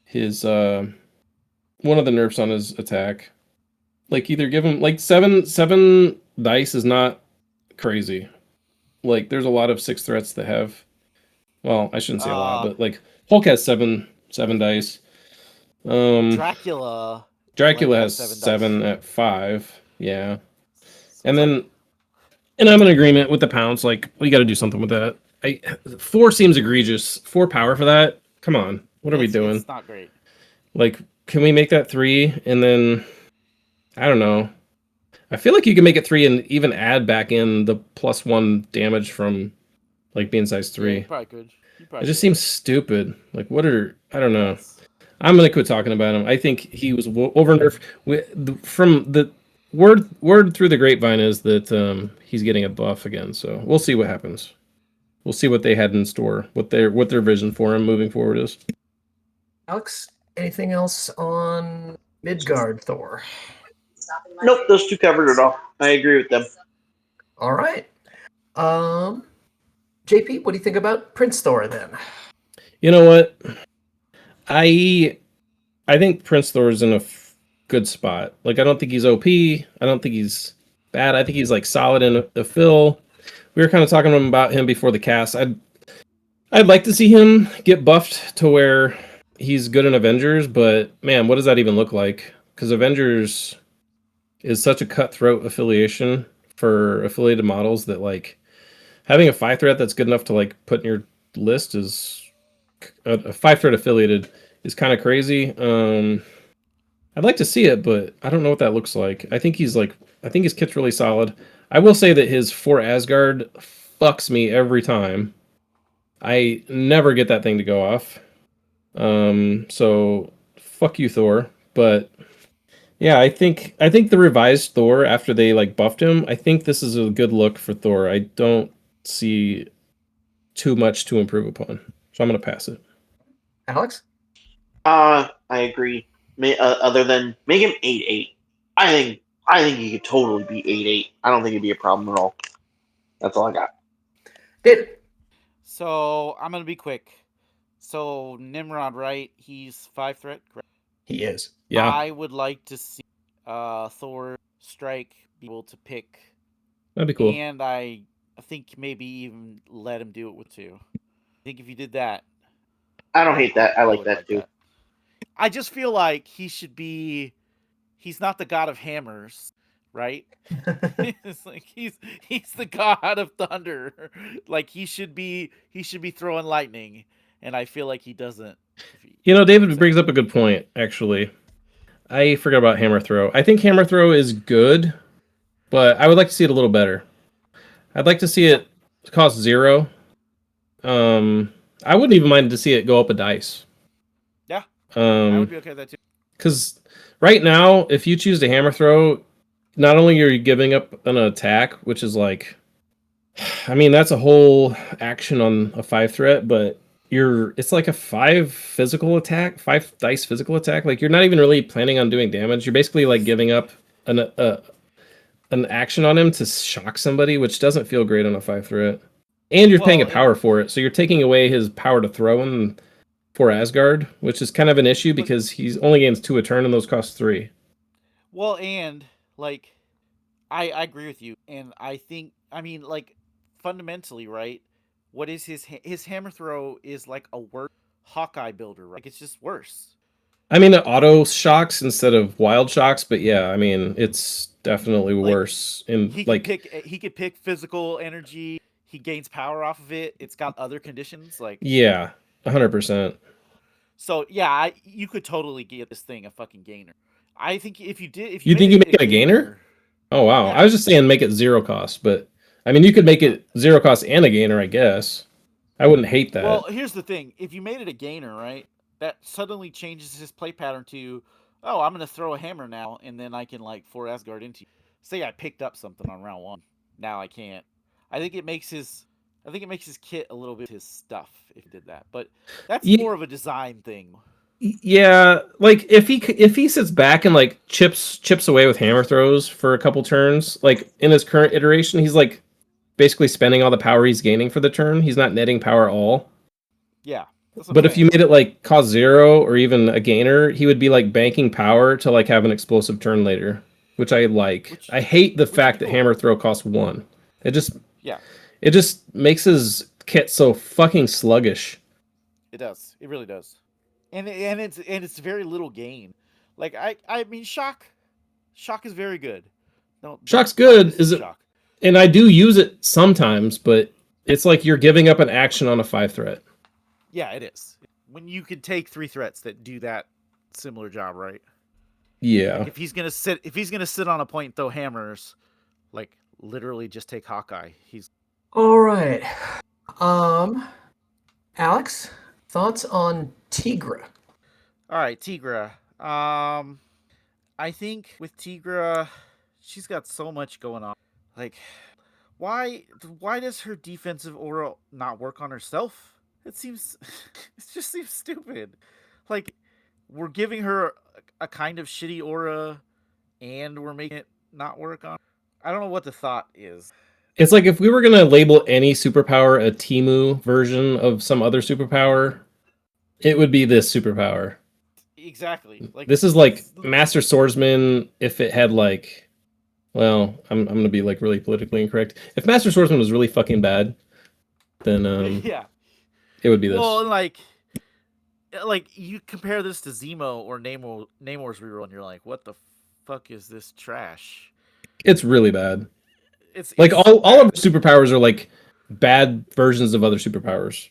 his one of the nerfs on his attack. Like either give him like seven dice is not crazy. Like there's a lot of 6 threats that have, well, I shouldn't say a lot, but like Hulk has seven dice. Dracula has 7 at 5. Yeah. So And then and I'm in agreement with the pounds. Like we got to do something with that. 4 seems egregious. 4 power for that? Come on. What are we doing? It's not great. Like, can we make that 3 and then I don't know. I feel like you can make it 3 and even add back in the +1 damage from like being size 3. Yeah, you probably could. He It probably just did. seems stupid. Like, I don't know. Yes. I'm gonna quit talking about him. I think he was over nerfed. From the word through the grapevine is that he's getting a buff again. So we'll see what happens. We'll see what they had in store, what their vision for him moving forward is. Alex, anything else on Midgard Thor? Nope, those two covered it all. I agree with them. All right. JP, what do you think about Prince Thor then? You know what? I think Prince Thor's in a good spot. Like, I don't think he's OP. I don't think he's bad. I think he's like solid in the fill. We were kind of talking about him before the cast. I'd like to see him get buffed to where he's good in Avengers, but man, what does that even look like? Because Avengers is such a cutthroat affiliation for affiliated models that like having a 5 threat that's good enough to like put in your list is a 5 threat affiliated is kind of crazy. I'd like to see it, but I don't know what that looks like. I think his kit's really solid. I will say that his 4 Asgard fucks me every time. I never get that thing to go off. So fuck you, Thor. But yeah, I think the revised Thor after they like buffed him, I think this is a good look for Thor. I don't see too much to improve upon. So I'm gonna pass it. Alex? I agree. Other than make him 8-8. I think he could totally be 8-8. I don't think it'd be a problem at all. That's all I got. David? So I'm gonna be quick. So Nimrod, right? He's 5 threat. Correct? He is. Yeah. I would like to see Thor strike be able to pick, That'd be cool. and I think maybe even let him do it with 2. I think if you did that, I don't hate that. I like would that too. I just feel like he should be. He's not the god of hammers, right? It's like he's the god of thunder. Like he should be throwing lightning, and I feel like he doesn't. David brings up a good point, actually. I forgot about Hammer Throw. I think Hammer Throw is good, but I would like to see it a little better. I'd like to see it cost 0. I wouldn't even mind to see it go up a dice. Yeah, I would be okay with that too. Because right now, if you choose to Hammer Throw, not only are you giving up an attack, which is like, I mean, that's a whole action on a 5 threat, but it's like a 5 physical attack, 5 dice physical attack. Like, you're not even really planning on doing damage. You're basically like giving up an action on him to shock somebody, which doesn't feel great on a 5 threat. And you're paying a power for it, so you're taking away his power to throw in for Asgard, which is kind of an issue because he's only gains 2 a turn and those cost 3. Well, and like, I agree with you, and I think, I mean, like, fundamentally, right? What is his hammer throw is like a worse Hawkeye builder, right? Like, it's just worse. I mean, it auto shocks instead of wild shocks, but yeah, I mean, it's definitely worse. In he could pick physical energy. He gains power off of it. It's got other conditions, like 100%. So yeah, you could totally get this thing a fucking gainer. I think if you did, you think you make it a gainer? Oh wow, yeah. I was just saying make it 0 cost, but I mean you could make it 0 cost and a gainer, I guess. I wouldn't hate that. Well, here's the thing: if you made it a gainer, right, that suddenly changes his play pattern to, oh, I'm gonna throw a hammer now, and then I can like 4 Asgard into you. Say I picked up something on round 1, now I can't. I think it makes his kit a little bit his stuff if he did that, but that's more of a design thing. Yeah, like if he sits back and like chips away with hammer throws for a couple turns, like in his current iteration, he's like basically spending all the power he's gaining for the turn. He's not netting power at all. Yeah. But if you made it like cost 0 or even a gainer, he would be like banking power to like have an explosive turn later, which I like. I hate the fact that hammer throw costs 1. It just makes his kit so fucking sluggish. It does. It really does. And it's very little gain. Like I mean shock is very good. Shock's good. Is it? Shock. And I do use it sometimes, but it's like you're giving up an action on a 5 threat. Yeah, it is. When you could take 3 threats that do that similar job, right? Yeah. Like if he's gonna sit on a point and throw hammers, like literally just take Hawkeye. He's all right. Alex, thoughts on Tigra? All right, Tigra. I think with Tigra, she's got so much going on. Like, why does her defensive aura not work on herself? It seems it just seems stupid. Like, we're giving her a kind of shitty aura, and we're making it not work on. I don't know what the thought is. It's like if we were gonna label any superpower a Timu version of some other superpower, it would be this superpower. Exactly. Like, This is like Master Swordsman if it had like, well, I'm gonna be like really politically incorrect. If Master Swordsman was really fucking bad, then yeah. it would be this. Well, and like you compare this to Zemo or Namor's reroll, and you're like, what the fuck is this trash? It's really bad. It's Like it's all of her bad. superpowers are like bad versions of other superpowers.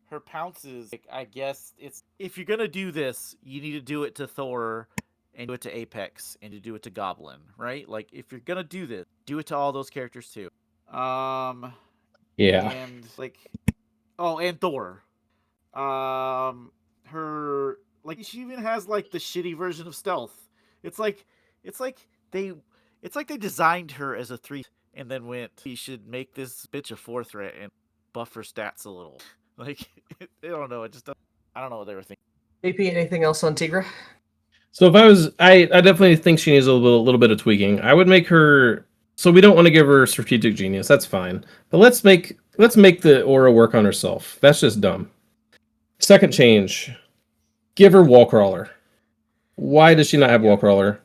Her pounces. Like, I guess it's if you're gonna do this, you need to do it to Thor, and do it to Apex, and to do it to Goblin, right? Like, if you're gonna do this, do it to all those characters too. Yeah. And like, oh, and Thor. Her, like, she even has like the shitty version of stealth. It's like it's like they designed her as a 3 and then went, we should make this bitch a 4 threat and buff her stats a little. Like, I don't know. I don't know what they were thinking. JP, anything else on Tigra? So if I definitely think she needs a little bit of tweaking. I would make her. So we don't want to give her strategic genius. That's fine. But let's make the aura work on herself. That's just dumb. Second change. Give her wall crawler. Why does she not have wall crawler?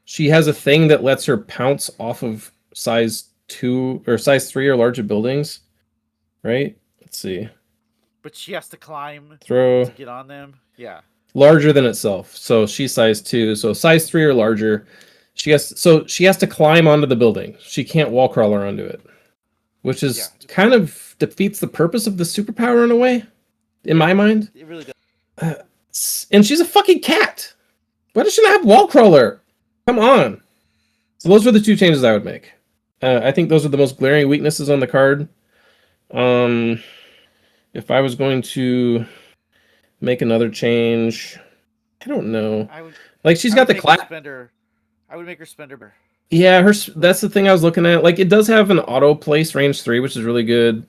She has a thing that lets her pounce off of size 2 or size 3 or larger buildings. Right? Let's see. But she has to climb Throw to get on them. Yeah. larger than itself. So she's size 2. So size 3 or larger. She has to climb onto the building. She can't wall crawler onto it. Which is kind of defeats the purpose of the superpower in a way. In my mind. It really does. And she's a fucking cat. Why does she not have wall crawler? Come on. So those were the two changes I would make. I think those are the most glaring weaknesses on the card. If I was going to make another change, I don't know. Like she's got the clap. I would make her spender. Yeah, that's the thing I was looking at. Like it does have an auto place range 3, which is really good.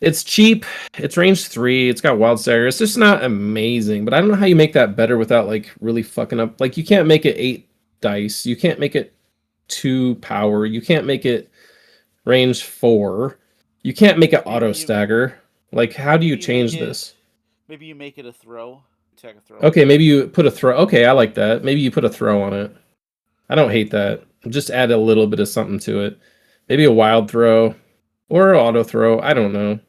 It's cheap. It's range 3. It's got wild stagger. It's just not amazing. But I don't know how you make that better without like really fucking up. Like you can't make it 8 dice. You can't make it 2 power. You can't make it range 4. You can't make it auto stagger. Like how do you change this? Maybe you make it a throw. Attack a throw. Okay, maybe you put a throw. Okay, I like that. Maybe you put a throw on it. I don't hate that. Just add a little bit of something to it. Maybe a wild throw or an auto throw. I don't know.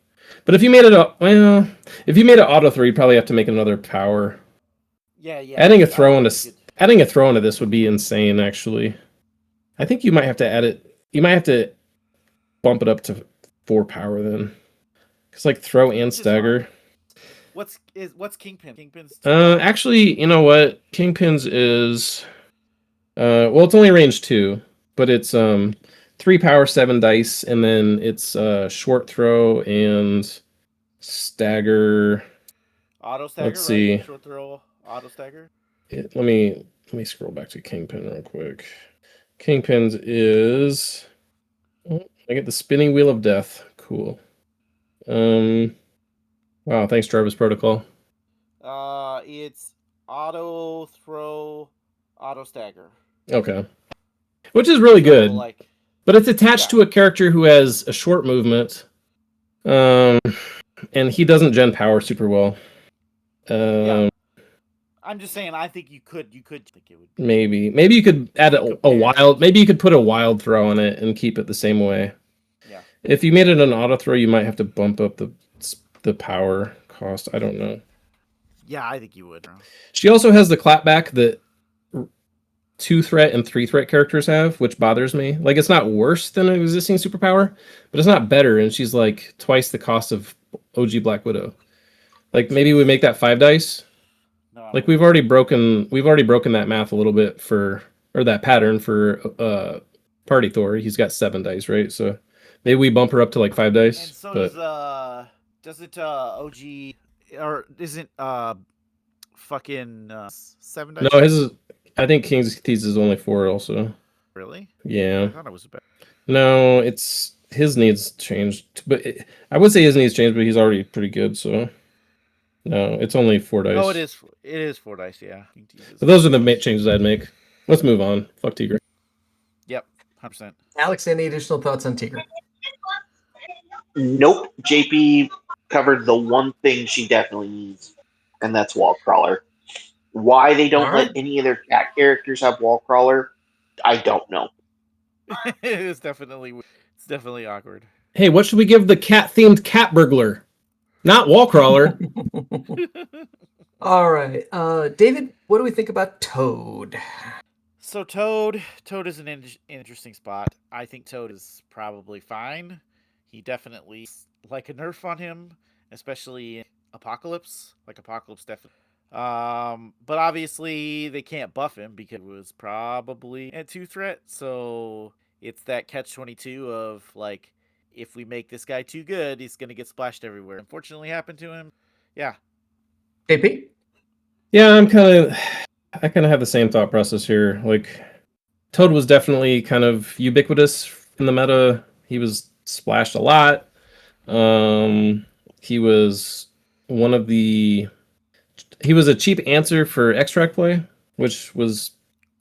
But if you made it if you made it auto throw, you'd probably have to make another power. Yeah. Adding a throw into this would be insane. Actually, I think you might have to add it. You might have to bump it up to 4 power then. It's like throw and stagger. What's Kingpin? Kingpin's actually, you know what? Kingpin's is well, it's only range 2, but it's 3 power 7 dice, and then it's short throw and stagger. Auto stagger. Let's see. Right? Short throw, auto stagger. Let me scroll back to Kingpin real quick. Kingpin's is I get the spinning wheel of death. Cool. Wow, thanks, Jarvis Protocol. It's auto throw, auto stagger. Okay. Which is really good. But it's attached to a character who has a short movement. And he doesn't gen power super well. I'm just saying, I think you could think it would be. Maybe you could add a wild, maybe you could put a wild throw on it and keep it the same way. Yeah. If you made it an auto throw, you might have to bump up the power cost. I don't know. Yeah, I think you would. She also has the clapback that 2 threat and 3 threat characters have, which bothers me. Like, it's not worse than an existing superpower, but it's not better, and she's like twice the cost of OG Black Widow. Like, maybe we make that 5 dice. No, like we've already broken that math a little bit or that pattern for Party Thor. He's got 7 dice, right? So maybe we bump her up to like 5 dice. And so does Doesn't OG or isn't fucking 7 dice? No, his is. I think King's Thieves is only 4 also. Really? Yeah. I thought it was better. No, it's his needs changed, but I would say his needs changed, but he's already pretty good. So no, it's only 4 dice. Oh, it is. It is 4 dice. Yeah. But those are the changes I'd make. Let's move on. Fuck Tigre. Yep. 100%. Alex, any additional thoughts on Tigre? Nope. JP covered the one thing she definitely needs, and that's wall crawler. Why they don't Alright. let any of their cat characters have wall crawler, I don't know. It's definitely awkward. Hey, what should we give the cat-themed cat burglar? Not wall crawler. All right. David, what do we think about Toad? So Toad is an interesting spot. I think Toad is probably fine. He definitely like a nerf on him, especially in Apocalypse. Like Apocalypse definitely. But obviously they can't buff him because it was probably a 2 threat. So it's that catch-22 of like, if we make this guy too good, he's gonna get splashed everywhere. Unfortunately, happened to him. Yeah. JP? Yeah, I kind of have the same thought process here. Like, Toad was definitely kind of ubiquitous in the meta. He was splashed a lot. He was he was a cheap answer for extract play, which was,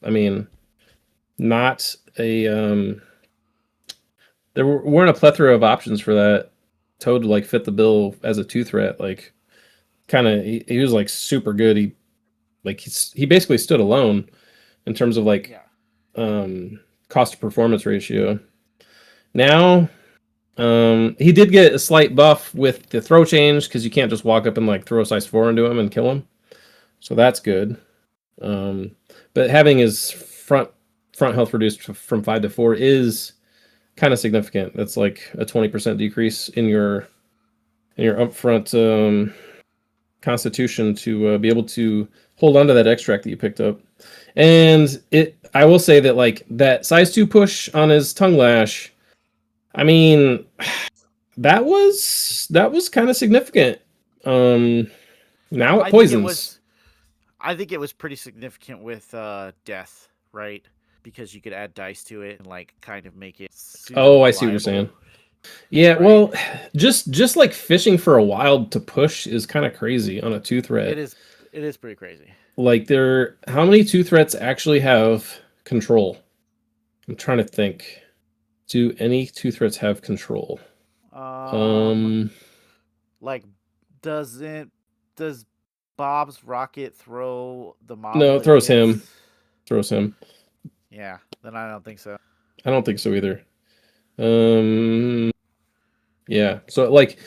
I mean, not a there weren't a plethora of options for that. Toad like fit the bill as a 2 threat. Like, kind of he was like super good. He basically stood alone in terms of like cost to performance ratio. Now he did get a slight buff with the throw change because you can't just walk up and like throw a size 4 into him and kill him, so that's good. But having his front health reduced from 5 to 4 is kind of significant. That's like a 20% decrease in your upfront constitution to be able to hold on to that extract that you picked up. And I will say that like that size 2 push on his tongue lash, I mean, that was kind of significant. Now it poisons. I think it was pretty significant with death, right? Because you could add dice to it and like kind of make it Oh, I see what you're saying. Yeah, right. Well, just like fishing for a wild to push is kind of crazy on a 2 threat. It is pretty crazy. Like how many 2 threats actually have control? I'm trying to think. Do any 2 threats have control? Like does Bob's rocket throw the mob? No, it throws him. Throws him. Yeah, then I don't think so. I don't think so either. Yeah. So like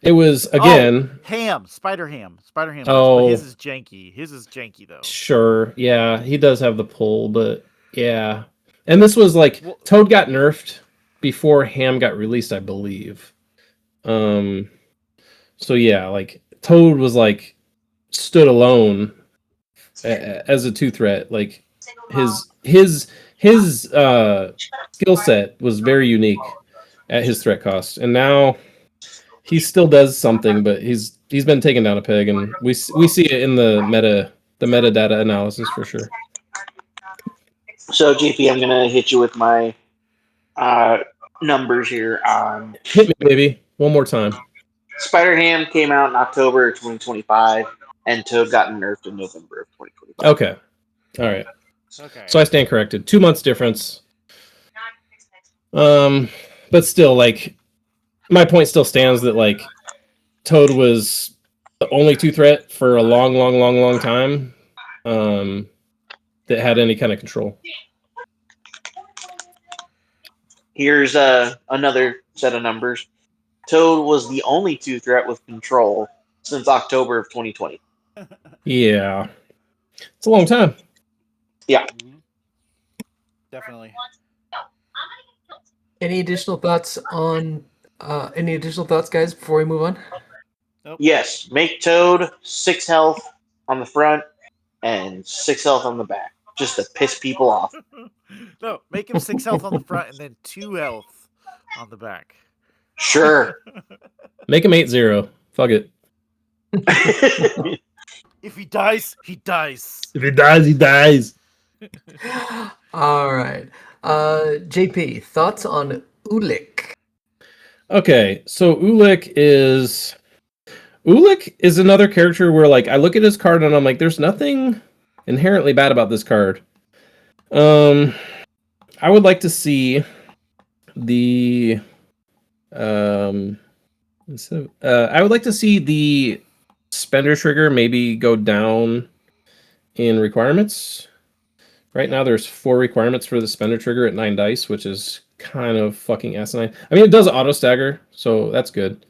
it was again Spider Ham. Oh, his is janky though. Sure. Yeah, he does have the pull, but yeah. And this was like Toad got nerfed before Ham got released, I believe. So yeah, like Toad was like stood alone as a 2 threat. Like his skill set was very unique at his threat cost, and now he still does something, but he's been taken down a peg, and we see it in the metadata analysis for sure. So JP, I'm gonna hit you with my numbers here. Hit me, baby, one more time. Spider-Ham came out in October 2025, and Toad got nerfed in November of 2025. Okay, all right. Okay. So I stand corrected. 2 months difference. But still, like, my point still stands that like Toad was the only 2 threat for a long time that had any kind of control. Here's another set of numbers. Toad was the only 2 threat with control since October of 2020. Yeah, it's a long time. Yeah, definitely. Any additional thoughts, guys, before we move on? Nope. Yes, make Toad 6 health on the front and 6 health on the back, just to piss people off. No, make him 6 health on the front and then 2 health on the back. Sure. Make him 8-0. Fuck it. If he dies, he dies. If he dies, he dies. All right. JP, thoughts on Ulik? Okay, so Ulik is another character where like I look at his card and I'm like, there's nothing inherently bad about this card. I would like to see the I would like to see the spender trigger maybe go down in requirements. Right now there's 4 requirements for the spender trigger at 9 dice, which is kind of fucking asinine. I mean, it does auto stagger, so that's good.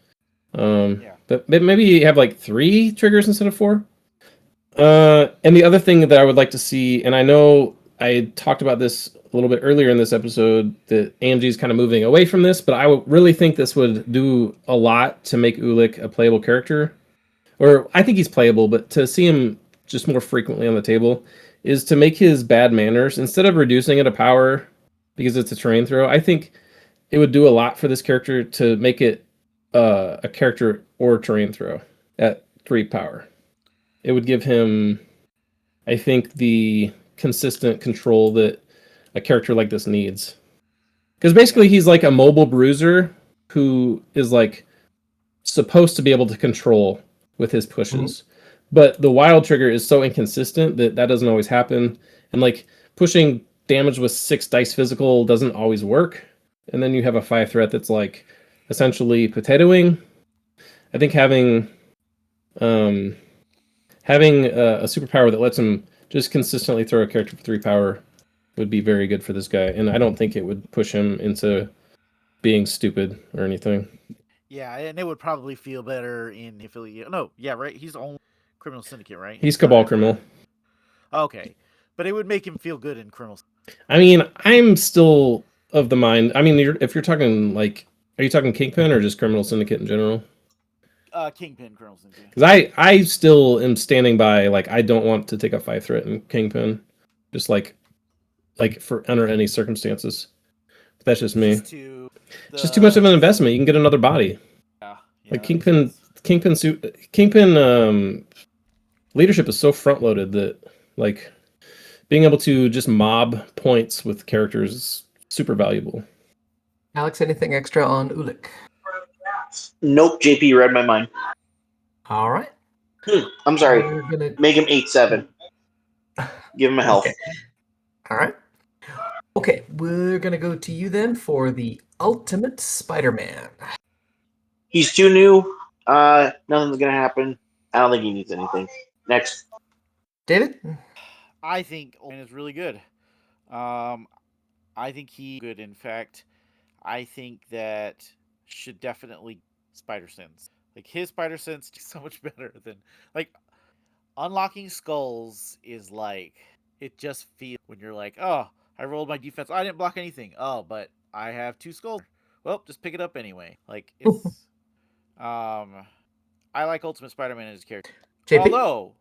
But maybe you have like 3 triggers instead of 4. And the other thing that I would like to see, and I know I talked about this a little bit earlier in this episode, that AMG is kind of moving away from this, but I would really think this would do a lot to make Ulik a playable character. Or I think he's playable, but to see him just more frequently on the table is to make his bad manners, instead of reducing it a power because it's a terrain throw, I think it would do a lot for this character to make it a character or terrain throw at 3 power. It would give him, I think, the consistent control that a character like this needs. Because basically he's like a mobile bruiser who is like supposed to be able to control with his pushes. But the wild trigger is so inconsistent that doesn't always happen. And like pushing damage with 6 dice physical doesn't always work. And then you have a 5 threat that's like essentially potatoing. I think having a superpower that lets him just consistently throw a character for 3 power would be very good for this guy. And I don't think it would push him into being stupid or anything. Yeah, and it would probably feel better in affiliate. No, yeah, right. He's only criminal syndicate, right? He's cabal criminal. Okay, but it would make him feel good in criminal. I mean, I'm still of the mind. I mean, if you're talking like, are you talking Kingpin or just criminal syndicate in general? Kingpin, criminal syndicate. Because I still am standing by, like, I don't want to take a 5 threat in Kingpin, just like for under any circumstances. But that's just me. It's just too much of an investment. You can get another body. Yeah, like Kingpin leadership is so front loaded that like being able to just mob points with characters is super valuable. Alex, anything extra on Ulik? Nope, JP read my mind. All right. I'm sorry. Gonna... Make him 8-7. Give him a health. Okay. All right. Okay, we're going to go to you then for the Ultimate Spider-Man. He's too new. Nothing's going to happen. I don't think he needs anything. Next. David? I think Ultimate is really good. I think he's good. In fact, I think that should definitely Spider Sense. Like his Spider Sense is so much better than like unlocking skulls is like it just feels when you're like, oh, I rolled my defense. I didn't block anything. Oh, but I have 2 skulls. Well, just pick it up anyway. Like it's I like Ultimate Spider-Man as a character. JP? Although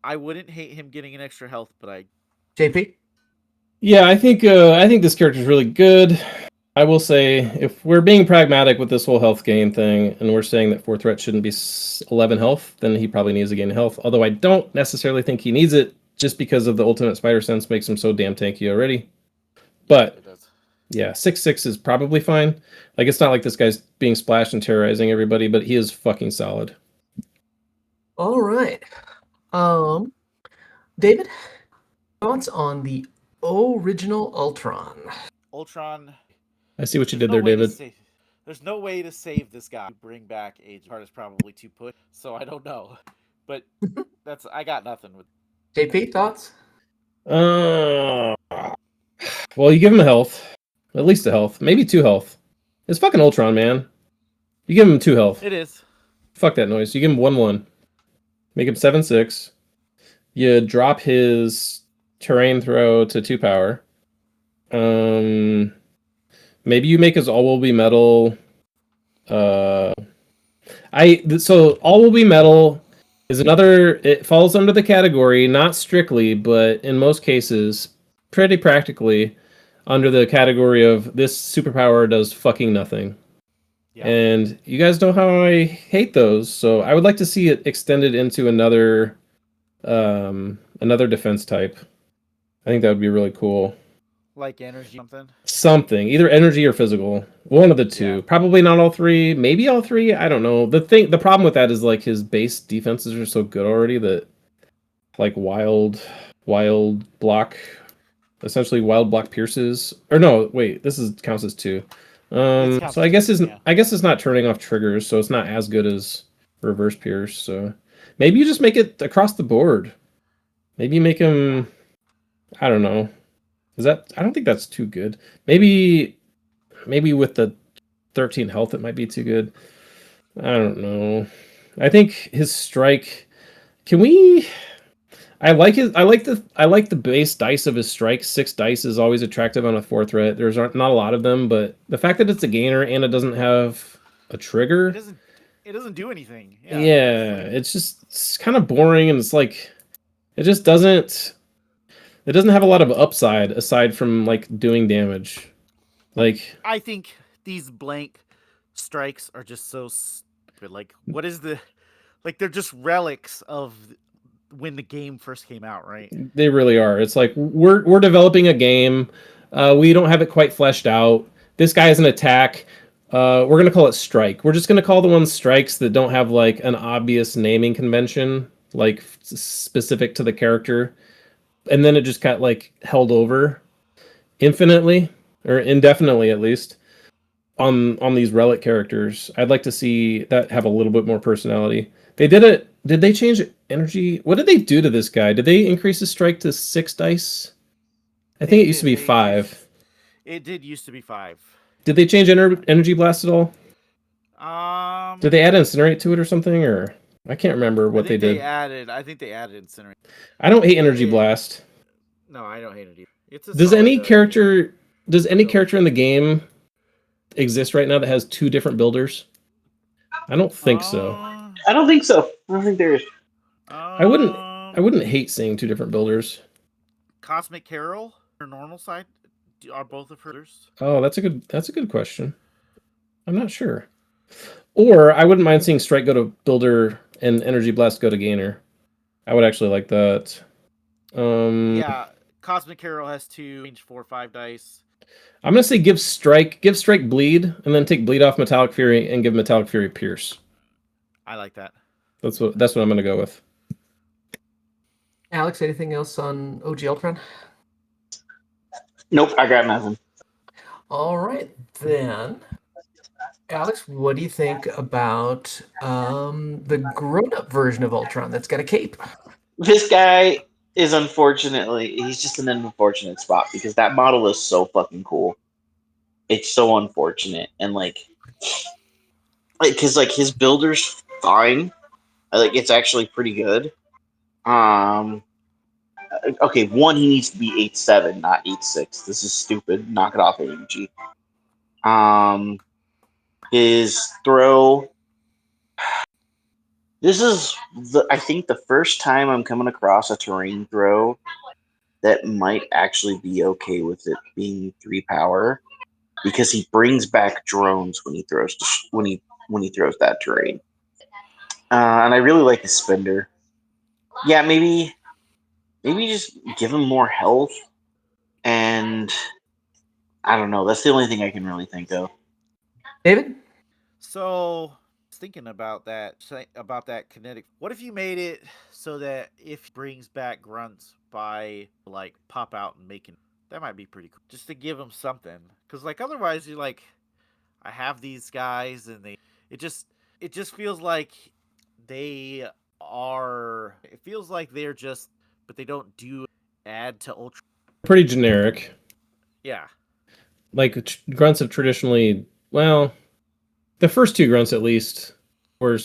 I wouldn't hate him getting an extra health, but I JP? Yeah, I think this character is really good. I will say, if we're being pragmatic with this whole health gain thing, and we're saying that 4 threat shouldn't be 11 health, then he probably needs to gain health. Although I don't necessarily think he needs it, just because of the Ultimate Spider Sense makes him so damn tanky already. But yeah, 6/6 is probably fine. Like it's not like this guy's being splashed and terrorizing everybody, but he is fucking solid. All right. David, thoughts on the original Ultron? Ultron. I see what you did there, David. There's no way to save this guy. Bring back Age Card is probably too put, so I don't know. But I got nothing with. JP, thoughts? Well, you give him a health, at least a health, maybe 2 health. It's fucking Ultron, man. You give him 2 health. It is. Fuck that noise. You give him 1/1. Make him 7/6. You drop his terrain throw to 2 power. Maybe you make his all will be metal. So all will be metal is another. It falls under the category, not strictly, but in most cases, pretty practically, under the category of this superpower does fucking nothing. Yeah. And you guys know how I hate those, so I would like to see it extended into another defense type. I think that would be really cool. Like energy something. Something, either energy or physical. One of the two. Yeah. Probably not all three, maybe all three. I don't know. The problem with that is like his base defenses are so good already that like wild block, essentially wild block pierces. Or no, wait, this is counts as two. Counts So I as guess two, yeah. I guess it's not turning off triggers, so it's not as good as reverse pierce. So maybe you just make it across the board. Maybe you make him, I don't know. I don't think that's too good. Maybe with the 13 health it might be too good. I don't know. I think his strike, can we I like the base dice of his strike. 6 dice is always attractive on a 4 threat. There's not a lot of them, but the fact that it's a gainer and it doesn't have a trigger. It doesn't do anything. Yeah. Yeah, it's kind of boring, and it's like it just doesn't have a lot of upside aside from like doing damage. Like I think these blank strikes are just so stupid. Like, what is they're just relics of when the game first came out, right? they really are. It's like we're developing a game. We don't have it quite fleshed out. This guy has an attack. We're gonna call it strike. We're just gonna call the ones strikes that don't have like an obvious naming convention, like specific to the character, and then it just got like held over infinitely or indefinitely at least on these relic characters. I'd like to see that have a little bit more personality. They did it. Did they change energy? What did they do to this guy? Did they increase his strike to 6 dice? I think it used to be 5. It did used to be 5. Did they change energy blast at all? Did they add incinerate to it or something? Or I can't remember what they did. I think they added incinerate. I don't hate energy blast. No, I don't hate it either. It's Does any character in the game exist right now that has 2 different builders? I don't think so. I don't think so. I don't think there is. I wouldn't hate seeing 2 different builders. Cosmic Carol, her normal side, are both of hers. Oh, that's a good question. I'm not sure. Or I wouldn't mind seeing strike go to builder and energy blast go to gainer. I would actually like that. Yeah, Cosmic Carol has 2 range 4 5 dice. I'm gonna say give strike bleed, and then take bleed off Metallic Fury and give Metallic Fury pierce. I like that. That's what I'm gonna go with. Alex, anything else on OG Ultron? Nope, I got nothing. All right, then. Alex, what do you think about the grown-up version of Ultron that's got a cape? This guy is he's just in an unfortunate spot because that model is so fucking cool. It's so unfortunate, and because his builder's fine. It's actually pretty good. Okay, one, he needs to be 8-7, not 8-6. This is stupid. Knock it off, AMG. His throw. This is I think the first time I'm coming across a terrain throw that might actually be okay with it being 3 power, because he brings back drones when he throws when he throws that terrain. And I really like his spender. Yeah, maybe just give him more health, and I don't know. That's the only thing I can really think of. David? So, thinking about that kinetic. What if you made it so that if he brings back grunts by pop out and making, that might be pretty cool. Just to give him something, because otherwise you're I have these guys and it just feels like they are. It feels like they're just, but they don't add to Ultra. Pretty generic. Yeah. Grunts have traditionally, well, the first 2 grunts at least were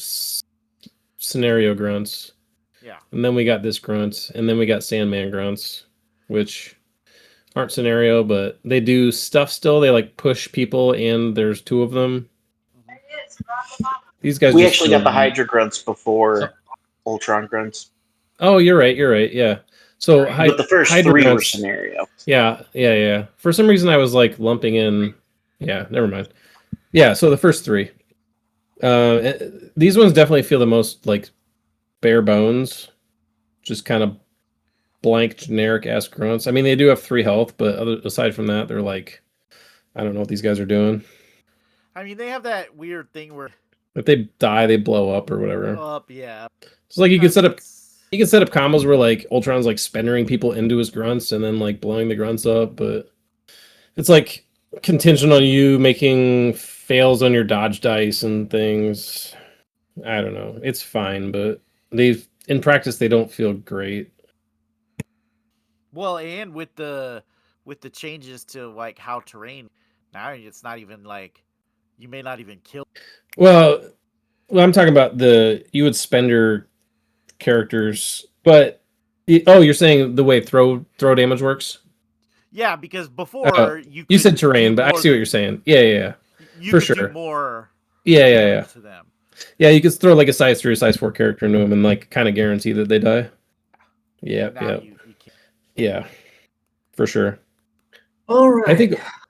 scenario grunts. Yeah. And then we got this grunt, and then we got Sandman grunts, which aren't scenario, but they do stuff still. They push people, and there's 2 of them. These guys. We actually got the Hydra grunts before Ultron grunts. Oh, you're right. Yeah. So But the first Hydra 3 were grunts. scenario. Yeah. For some reason, I was like lumping in. Yeah, never mind. Yeah, so the first 3. These ones definitely feel the most like bare bones, just kind of blank, generic ass grunts. I mean, they do have 3 health, but aside from that, they're like, I don't know what these guys are doing. I mean, they have that weird thing where If they die, they blow up or whatever. yeah. It's like you can set up It's- combos where like Ultron's like spendering people into his grunts and then like blowing the grunts up, but it's like contingent on you making fails on your dodge dice and things. I don't know. It's fine, but in practice they don't feel great. Well, and with the changes to like how terrain, now it's not even like you may not even kill. Well, I'm talking about you would spend your characters, but you're saying the way throw damage works? Yeah, because before you You could said terrain, do but I more see what you're saying. Yeah. you For could do sure. more Yeah. damage to them. Yeah, you could throw like a size 3 or size 4 character into them and like kind of guarantee that they die. Yeah. You can't. Yeah. For sure. All right.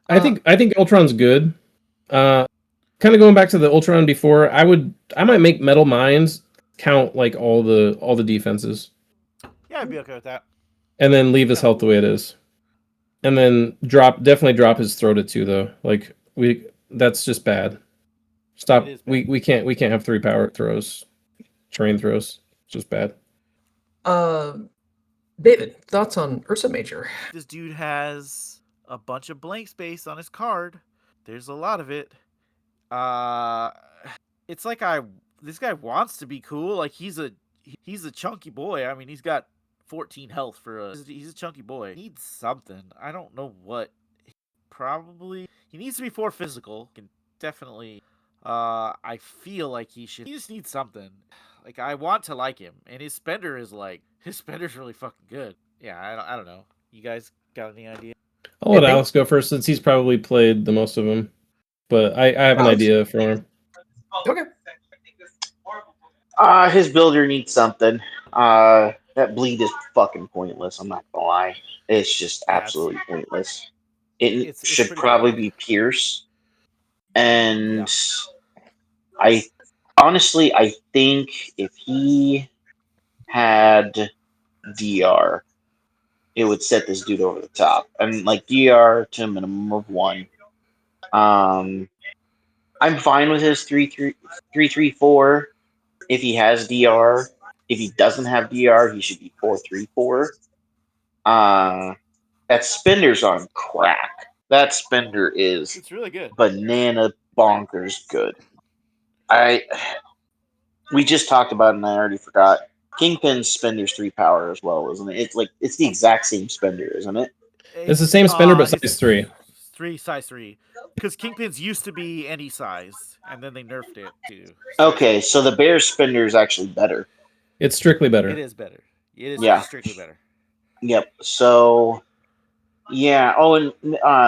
I think Ultron's good. Kind of going back to the Ultron before, I might make Metal Minds count like all the defenses. Yeah, I'd be okay with that. And then leave his health the way it is. And then definitely drop his throw to 2 though. Like that's just bad. Stop. We can't have 3 power throws, terrain throws. It's just bad. David, thoughts on Ursa Major? This dude has a bunch of blank space on his card. There's a lot of it. It's like this guy wants to be cool. Like he's a chunky boy. I mean, he's got 14 health he's a chunky boy. He needs something. I don't know what. Probably he needs to be 4 physical. Can definitely. I feel like he just needs something. Like I want to like him, and his spender's really fucking good. Yeah, I don't know. You guys got any idea? I'll let Alex go first since he's probably played the most of them. But I have an idea for him. Okay. His builder needs something. That bleed is fucking pointless. I'm not gonna lie. It's just absolutely pointless. It should probably be Pierce. And I think if he had DR, it would set this dude over the top. I mean, like DR to a minimum of 1. I'm fine with his 3-3-4 if he has DR. If he doesn't have DR, he should be 4-3-4. That Spender's on crack. That Spender is It's really good. Banana bonkers good. We just talked about it and I already forgot. Kingpin's Spender's 3 power as well, isn't it? It's the exact same Spender, isn't it? It's the same Spender but size 3. Size 3. Because Kingpin's used to be any size, and then they nerfed it to. Okay, so the Bear's Spender is actually better. It's strictly better. It is better. It is strictly better. Yep. So, yeah. Oh, and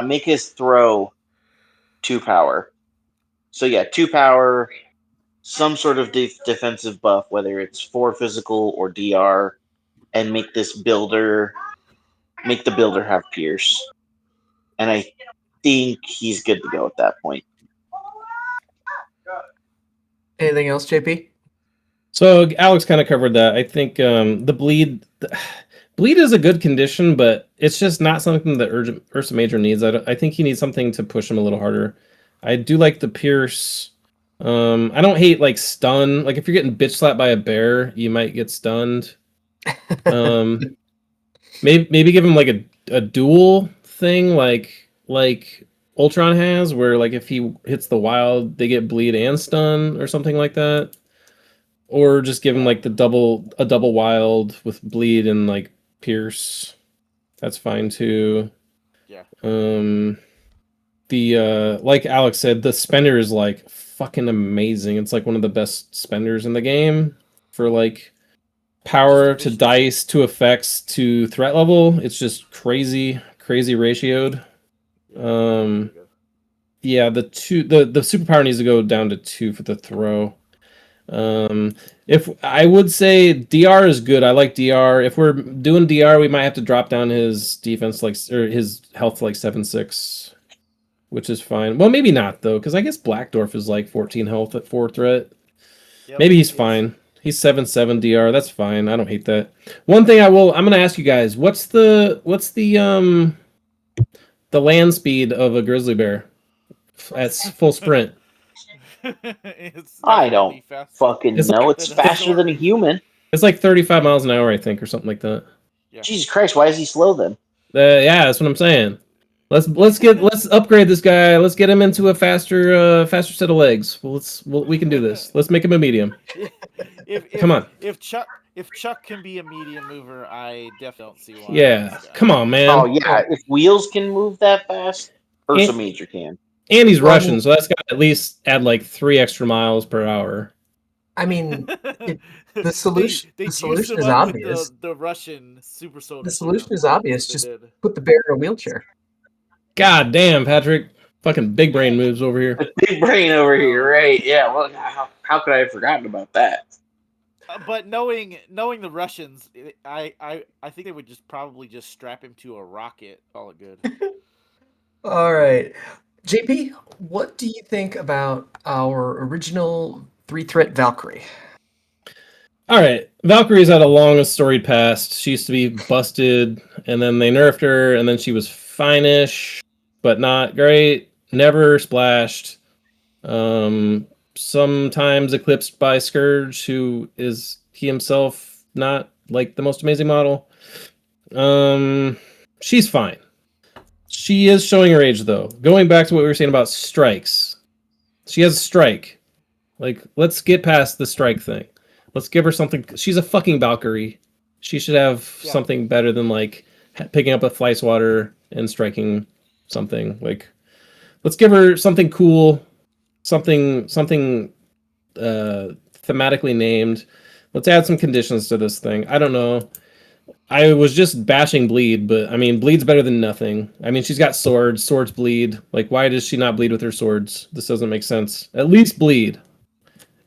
make his throw 2 power. So yeah, 2 power, some sort of defensive buff, whether it's 4 physical or DR, and make the builder have Pierce. And I think he's good to go at that point. Anything else, JP? So Alex kind of covered that. I think the bleed is a good condition, but it's just not something that Ursa Major needs. I think he needs something to push him a little harder. I do like the Pierce. I don't hate like stun. Like if you're getting bitch slapped by a bear, you might get stunned. Maybe give him like a dual thing like Ultron has, where like if he hits the wild, they get bleed and stun or something like that. Or just give him like a double wild with bleed and like Pierce. That's fine too. Yeah. The like Alex said, the spender is like fucking amazing. It's like one of the best spenders in the game for like power to dice to effects to threat level. It's just crazy ratioed. Yeah, the superpower needs to go down to 2 for the throw. If I would say DR is good, I like DR. If we're doing DR, we might have to drop down his defense or his health to like 7-6, which is fine. Well, maybe not though, because I guess Blackdwarf is like 14 health at 4 threat. Yep, Maybe he's he is. fine. He's 7-7 DR. That's fine. I don't hate that. One thing I'm gonna ask you guys, what's the land speed of a grizzly bear at full sprint? It's I don't definitely faster fucking It's know. like It's than a faster than a sword. human. it's like 35 miles an hour, I think, or something like that. Yeah. Jesus Christ, why is he slow then? Yeah, that's what I'm saying. Let's upgrade this guy. Let's get him into a faster set of legs. We can do this. Let's make him a medium. Come on. If Chuck can be a medium mover, I definitely don't see why. Yeah, this guy- come on, man. Oh yeah, if Wheels can move that fast, Ursa And- Major can. And he's Well, I Russian, mean- so that's got to at least add like 3 extra miles per hour. I mean, the They solution juiced him is up obvious. with the Russian super soda. The solution is That's obvious. what they Just did. put the bear in a wheelchair. God damn, Patrick. Fucking big brain moves over here. Big brain over here, right? Yeah. Well, how could I have forgotten about that? But knowing the Russians, I think they would just probably just strap him to a rocket. Call it good. All right. JP, what do you think about our original 3-threat Valkyrie? All right, Valkyrie's had a long storied past. She used to be busted, and then they nerfed her, and then she was fine-ish, but not great. Never splashed. Sometimes eclipsed by Scourge, who is he himself not like the most amazing model. She's fine. She is showing her age though. Going back to what we were saying about strikes, she has a strike. Like, let's get past the strike thing. Let's give her something. She's a fucking Valkyrie. She should have something better than like picking up a fly swatter and striking something. Like, let's give her something cool, something thematically named. Let's add some conditions to this thing. I don't know. I was just bashing bleed, but I mean, bleed's better than nothing. I mean, she's got swords. Swords bleed. Like, why does she not bleed with her swords? This doesn't make sense. At least bleed,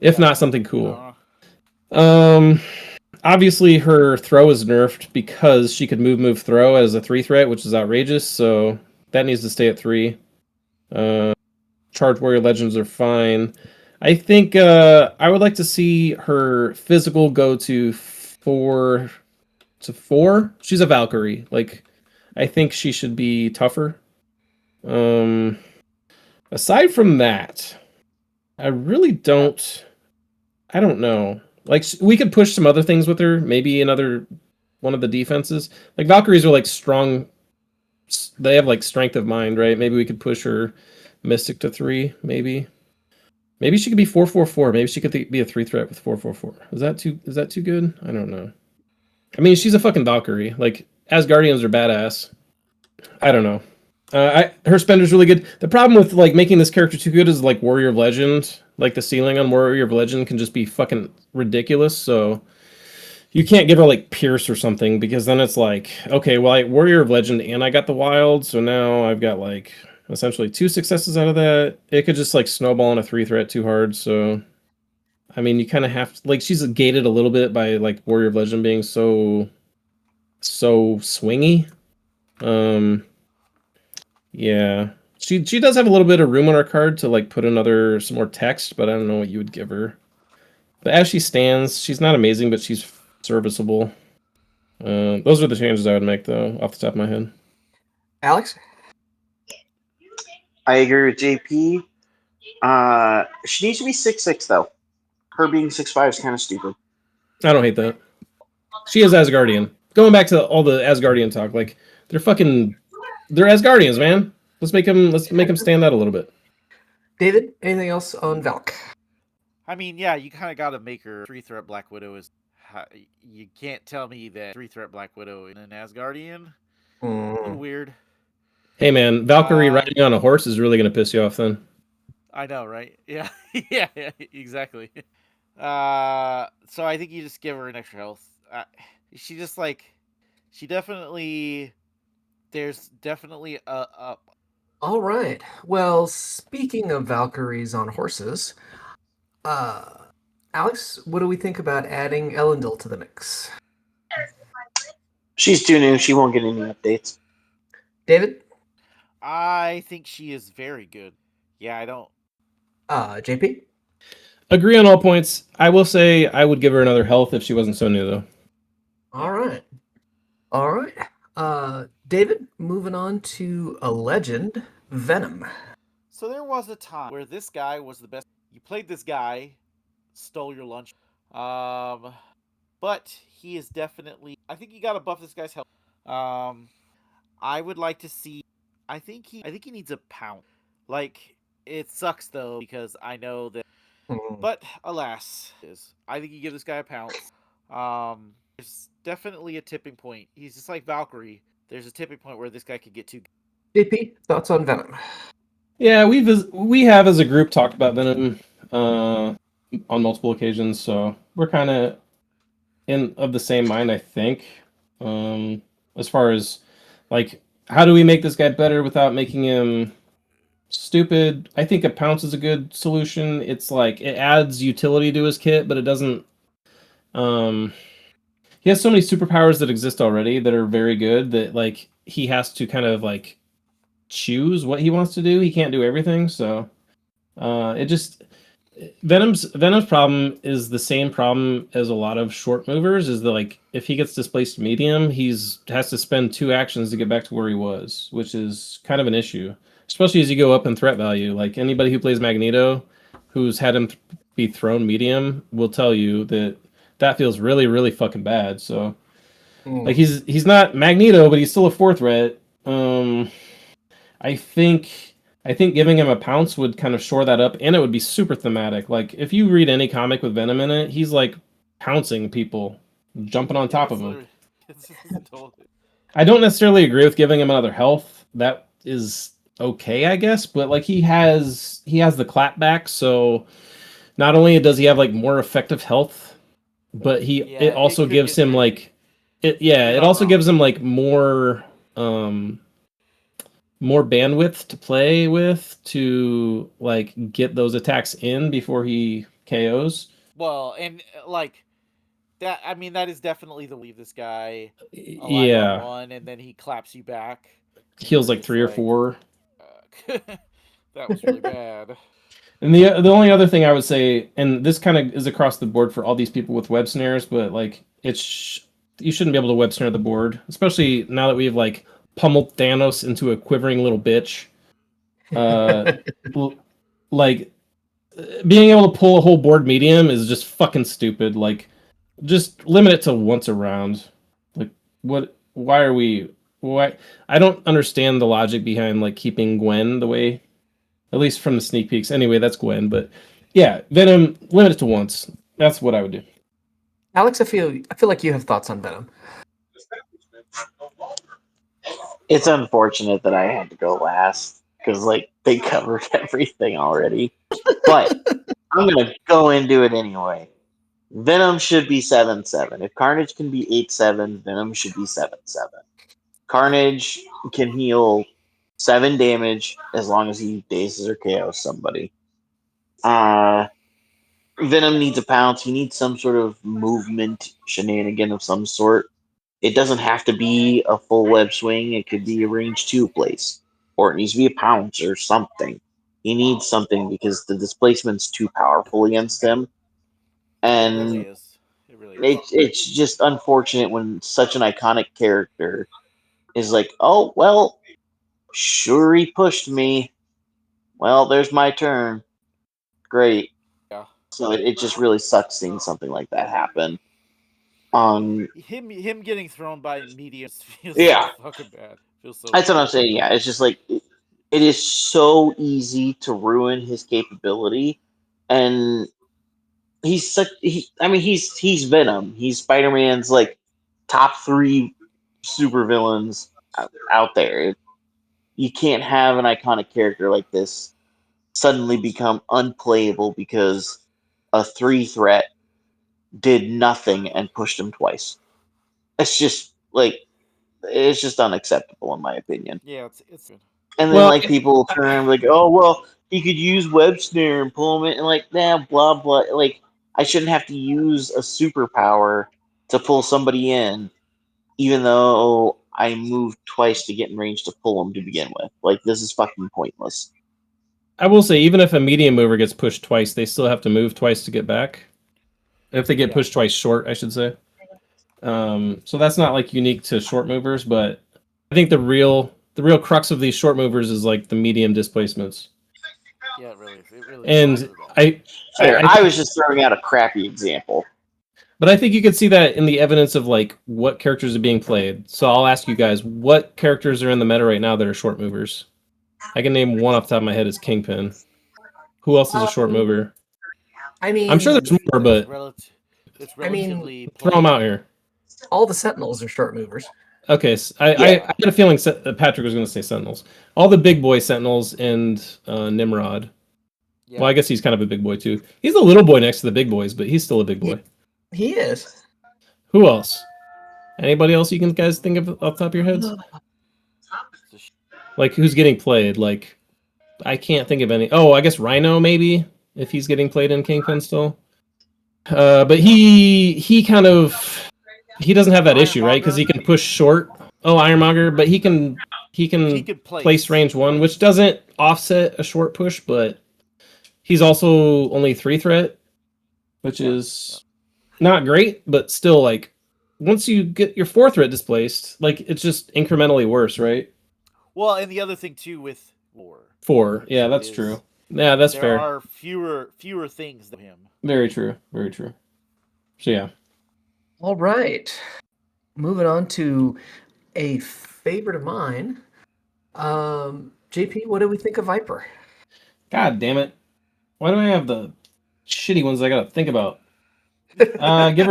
if not something cool. Obviously her throw is nerfed because she could move, throw as a 3-threat, which is outrageous. So that needs to stay at 3. Charge Warrior Legends are fine. I think I would like to see her physical go to 4. She's a Valkyrie. Like, I think she should be tougher. Aside from that, I really don't. I don't know. Like, we could push some other things with her. Maybe another one of the defenses. Like, Valkyries are like strong. They have like strength of mind, right? Maybe we could push her Mystic to 3. Maybe she could be 4/4/4. Maybe she could be a 3-threat with 4/4/4. Is that too good? I don't know. I mean, she's a fucking Valkyrie. Like, Asgardians are badass. I don't know. Her spender's really good. The problem with like making this character too good is like Warrior of Legend. Like, the ceiling on Warrior of Legend can just be fucking ridiculous. So you can't give her like Pierce or something, because then it's like, okay, well, I Warrior of Legend and I got the Wild, so now I've got like essentially 2 successes out of that. It could just like snowball on a 3-threat too hard. So I mean, you kind of have to, like, she's gated a little bit by like Warrior of Legend being so swingy. Yeah. She does have a little bit of room on her card to like put some more text, but I don't know what you would give her. But as she stands, she's not amazing, but she's serviceable. Those are the changes I would make, though, off the top of my head. Alex? I agree with JP. She needs to be 6'6", though. Her being 6'5" is kind of stupid. I don't hate that. She is Asgardian. Going back to all the Asgardian talk, like, they're Asgardians, man. Let's make them stand out a little bit. David, anything else on Valk? I mean, yeah, you kind of got to make her 3-threat Black Widow. You can't tell me that 3-threat Black Widow is an Asgardian. A little weird. Hey, man, Valkyrie riding on a horse is really going to piss you off then. I know, right? Yeah, yeah, exactly. So I think you just give her an extra health. There's definitely a All right. Well, speaking of Valkyries on horses, Alex, what do we think about adding Elendil to the mix? She's too new. She won't get any updates. David? I think she is very good. Yeah, I don't. JP? Agree on all points. I will say I would give her another health if she wasn't so new, though. All right. All right. David, moving on to a legend, Venom. So there was a time where this guy was the best. You played this guy, stole your lunch. But he is definitely. I think you got to buff this guy's health. I would like to see. I think he needs a pound. Like it sucks though because I know that. But alas, I think you give this guy a pounce. There's definitely a tipping point. He's just like Valkyrie. There's a tipping point where this guy could get too. JP, thoughts on Venom? Yeah, we have as a group talked about Venom on multiple occasions, so we're kind of of the same mind, I think. As far as like how do we make this guy better without making him stupid? I think a pounce is a good solution. It's like it adds utility to his kit, but it doesn't. He has so many superpowers that exist already that are very good that like he has to kind of like choose what he wants to do. He can't do everything, so it just Venom's problem is the same problem as a lot of short movers. Is that like if he gets displaced medium, has to spend 2 actions to get back to where he was, which is kind of an issue, especially as you go up in threat value. Like anybody who plays Magneto, who's had him be thrown medium, will tell you that feels really really fucking bad. So like he's not Magneto, but he's still a 4 threat. I think giving him a pounce would kind of shore that up, and it would be super thematic. Like if you read any comic with Venom in it, he's like pouncing people, jumping on top of them. I don't necessarily agree with giving him another health. That is okay, I guess, but like he has the clapback, so not only does he have like more effective health, but it also gives him like it also gives him like more bandwidth to play with to like get those attacks in before he KOs. Well, and like that, I mean, that is definitely the leave this guy alive on 1, and then he claps you back. Heals like 3 or 4. That was really bad. And the only other thing I would say, and this kind of is across the board for all these people with web snares, but like you shouldn't be able to web snare the board, especially now that we've like pummeled Thanos into a quivering little bitch. Like being able to pull a whole board medium is just fucking stupid. Like just limit it to once a round. Like why I don't understand the logic behind like keeping Gwen the way, at least from the sneak peeks. Anyway, that's Gwen, but yeah, Venom, limit it to once. That's what I would do. Alex, I feel like you have thoughts on Venom. It's unfortunate that I had to go last because like they covered everything already. But I'm gonna go into it anyway. Venom should be 7/7. If Carnage can be 8/7, Venom should be 7/7. Carnage can heal 7 damage as long as he dazes or KOs somebody. Venom needs a pounce. He needs some sort of movement shenanigan of some sort. It doesn't have to be a full web swing. It could be a range 2 place. Or it needs to be a pounce or something. He needs something because the displacement's too powerful against him. And it really is. It's just unfortunate when such an iconic character is like, oh, well, Shuri pushed me. Well, there's my turn. Great. Yeah. So it just really sucks seeing something like that happen. Him getting thrown by mediums feels so fucking bad. Feels so That's bad. What I'm saying. Yeah, it's just like it is so easy to ruin his capability, and he's Venom. He's Spider-Man's like top 3 supervillains out there. You can't have an iconic character like this suddenly become unplayable because a 3 threat did nothing and pushed him twice. It's just unacceptable in my opinion. Yeah, it's good. And then like people turn around like, oh well, he could use web snare and pull him in, and like blah blah. Like I shouldn't have to use a superpower to pull somebody in, even though I moved twice to get in range to pull them to begin with. Like, this is fucking pointless. I will say, even if a medium mover gets pushed twice, they still have to move twice to get back. If they get pushed twice short, I should say. So that's not like unique to short movers, but I think the real crux of these short movers is like the medium displacements. Yeah, it really is. And I was just throwing out a crappy example. But I think you could see that in the evidence of like what characters are being played. So I'll ask you guys, what characters are in the meta right now that are short movers? I can name one off the top of my head is Kingpin. Who else is a short mover? I mean, I'm sure there's more, but it's relatively throw them out here. All the Sentinels are short movers. Okay, so I had a feeling Patrick was going to say Sentinels. All the big boy Sentinels and Nimrod. Yeah. Well, I guess he's kind of a big boy too. He's a little boy next to the big boys, but he's still a big boy. He is. Who else? Anybody else you can guys think of off the top of your heads? Like who's getting played? Like I can't think of any. Oh, I guess Rhino maybe if he's getting played in Kingpin still. But he kind of he doesn't have that issue, right? Because he can push short. Oh, Ironmonger, but he can place range 1, which doesn't offset a short push, but he's also only 3 threat, which is not great, but still like once you get your 4 threat displaced, like it's just incrementally worse, right? Well, and the other thing too with 4, yeah, that's true. Yeah, that's fair. There are fewer things than him. Very true. Very true. So yeah. All right. Moving on to a favorite of mine. JP, what do we think of Viper? God damn it. Why do I have the shitty ones I gotta think about? Give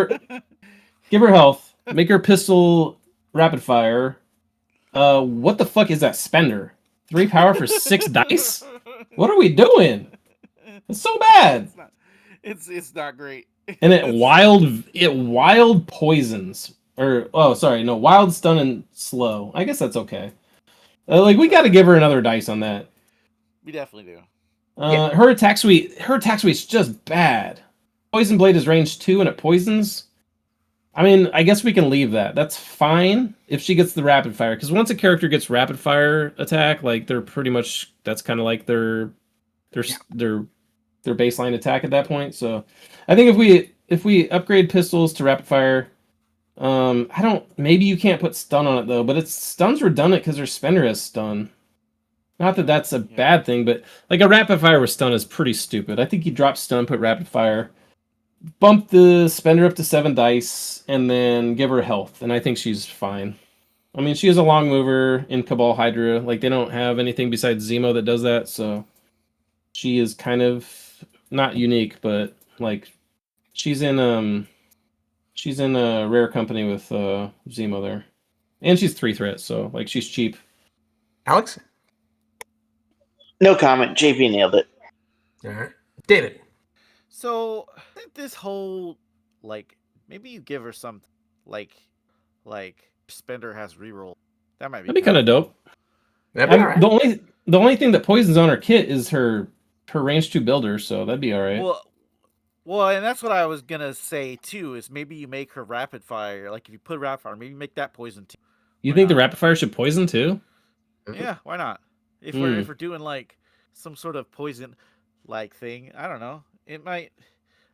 her health. Make her pistol rapid fire. What the fuck is that spender? 3 power for 6 dice? What are we doing? It's so bad. It's not great. And it wild poisons. Wild stun and slow. I guess that's okay. We got to give her another dice on that. We definitely do. Her attack suite's just bad. Poison blade is range 2 and it poisons. I mean, I guess we can leave that. That's fine if she gets the rapid fire, because once a character gets rapid fire attack, like they're pretty much that's kind of like their baseline attack at that point. So I think if we upgrade pistols to rapid fire, maybe you can't put stun on it though, but it's stun's redundant because her spender has stun. Not that that's a bad thing, but like a rapid fire with stun is pretty stupid. I think you drop stun, put rapid fire, bump the spender up to 7 dice, and then give her health, and I think she's fine. I mean, she is a long mover in Cabal Hydra. Like, they don't have anything besides Zemo that does that, so she is kind of not unique, but like she's in a rare company with Zemo there, and she's 3 threats, so like she's cheap. Alex? No comment. JP nailed it. All right, David. So I think this whole maybe you give her something like spender has reroll. That'd be kind of dope. That'd be all right. The only thing that poisons on her kit is her range 2 builder, so that'd be all right. Well, and that's what I was gonna say too. Is maybe you make her rapid fire. Like if you put rapid fire, maybe make that poison too. You think the rapid fire should poison too? Yeah, why not? If we're doing like some sort of poison like thing, I don't know. It might.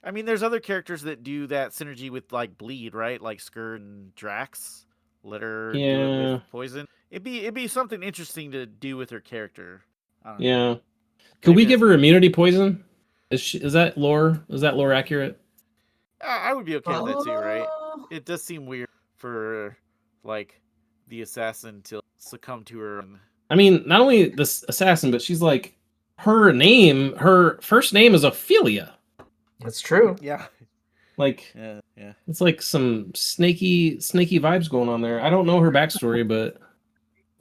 I mean, there's other characters that do that synergy with like bleed, right? Like Skur and Drax. Let her do it with poison. It'd be something interesting to do with her character. I don't know. Could we give her immunity poison? Is that lore? Is that lore accurate? I would be okay with that too, right? It does seem weird for like the assassin to succumb to her. I mean, not only this assassin, but she's like her first name is Ophelia. That's true. Yeah. Like, yeah. It's like some snaky vibes going on there. I don't know her backstory, but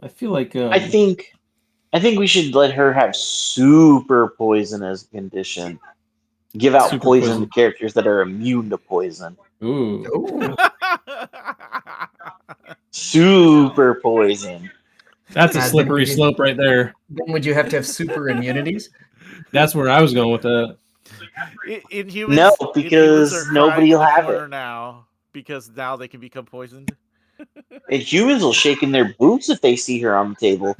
I feel like I think we should let her have super poison as a condition. Give out poison to characters that are immune to poison. Ooh. Super poison. That's a slippery slope right there. Then would you have to have super immunities? That's where I was going with that. Inhumans, No, Inhumans because are crying nobody in will the have corner it. now because now they can become poisoned. And humans will shake in their boots if they see her on the table.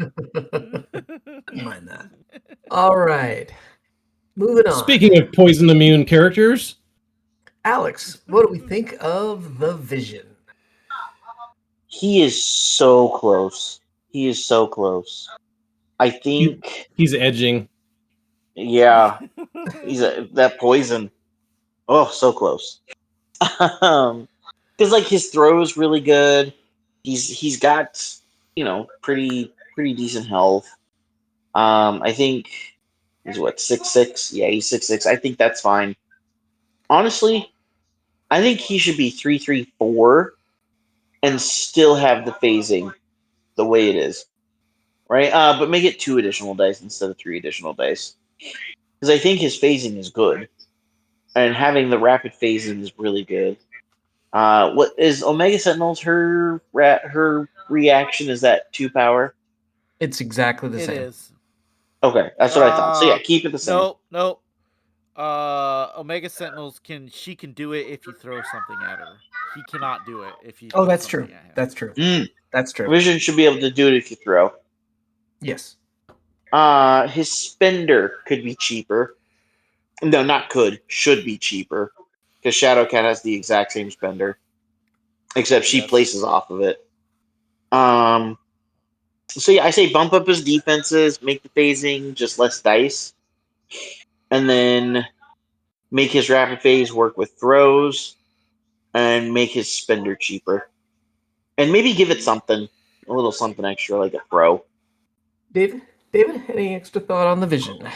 Mind that. All right. Moving on. Speaking of poison immune characters, Alex, what do we think of the Vision? He is so close. He is so close. I think, he's edging. yeah, that poison. Oh, so close. Because like his throw is really good. He's got pretty decent health. I think he's what 6'6". Yeah, he's 6'6". I think that's fine. Honestly, I think he should be 3-3-4 and still have the phasing the way it is, right? But make it 2 additional dice instead of 3 additional dice because I think his phasing is good and having the rapid phasing is really good. What is Omega Sentinels? Her reaction is that 2 power. It's exactly the It same. is. Okay, that's what I thought. So yeah, keep it the same. Nope. Omega Sentinels she can do it if you throw something at her. He cannot do it if you. Oh, throw that's something true. At him. That's true. Mm. That's true. Vision should be able to do it if you throw. Yes. His spender could be cheaper. No, not could. Should be cheaper because Shadowcat has the exact same spender, except she Yes. places off of it. So yeah, I say bump up his defenses, make the phasing just less dice, and then make his rapid phase work with throws, and make his spender cheaper, and maybe give it something, a little something extra like a throw. David, any extra thought on the Vision?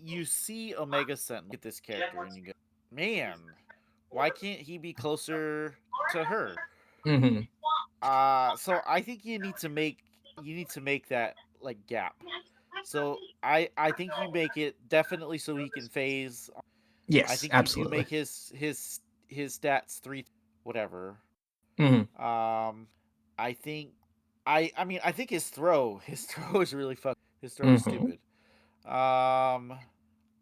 You see Omega Sentinel get this character, and you go, man, why can't he be closer to her? Mm-hmm. So I think you need to make that like gap. So I think you make it definitely so he can phase. I Yes, think absolutely. you do make his stats 3 whatever. Mm-hmm. I think I think his throw is really his throw is Mm-hmm. stupid.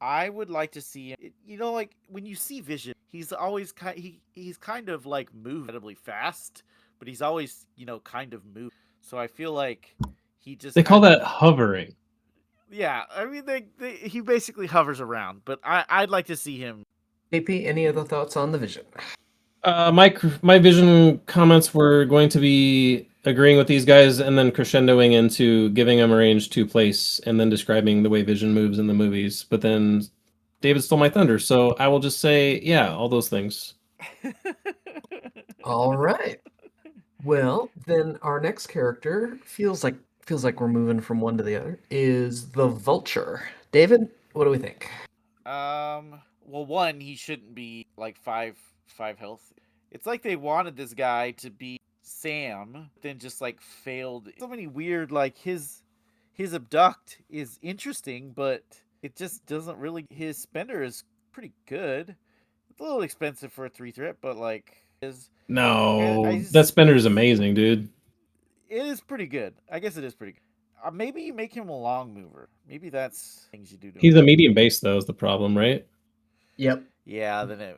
I would like to see him. Like when you see Vision, he's always he's kind of like moved incredibly fast, but he's always kind of moved. So I feel like he just They call kind that of hovering. yeah. I mean he basically hovers around, but I'd like to see him. AP, any other thoughts on the Vision? My Vision comments were going to be agreeing with these guys and then crescendoing into giving them a range 2 place and then describing the way Vision moves in the movies. But then David stole my thunder, so I will just say, yeah, all those things. All right. Well, then our next character feels like we're moving from one to the other. Is the Vulture? David, what do we think? Well, one, he shouldn't be like five health. It's like they wanted this guy to be Sam, then just like failed. So many weird his abduct is interesting, but it just doesn't really. His spender is pretty good. It's a little expensive for a 3 threat, but like No, that spender is amazing, dude. it is pretty good. I guess it is pretty good. Maybe you make him a long mover. Maybe that's things you do to him. He's a medium base, though, is the problem, right? Yep. Yeah, then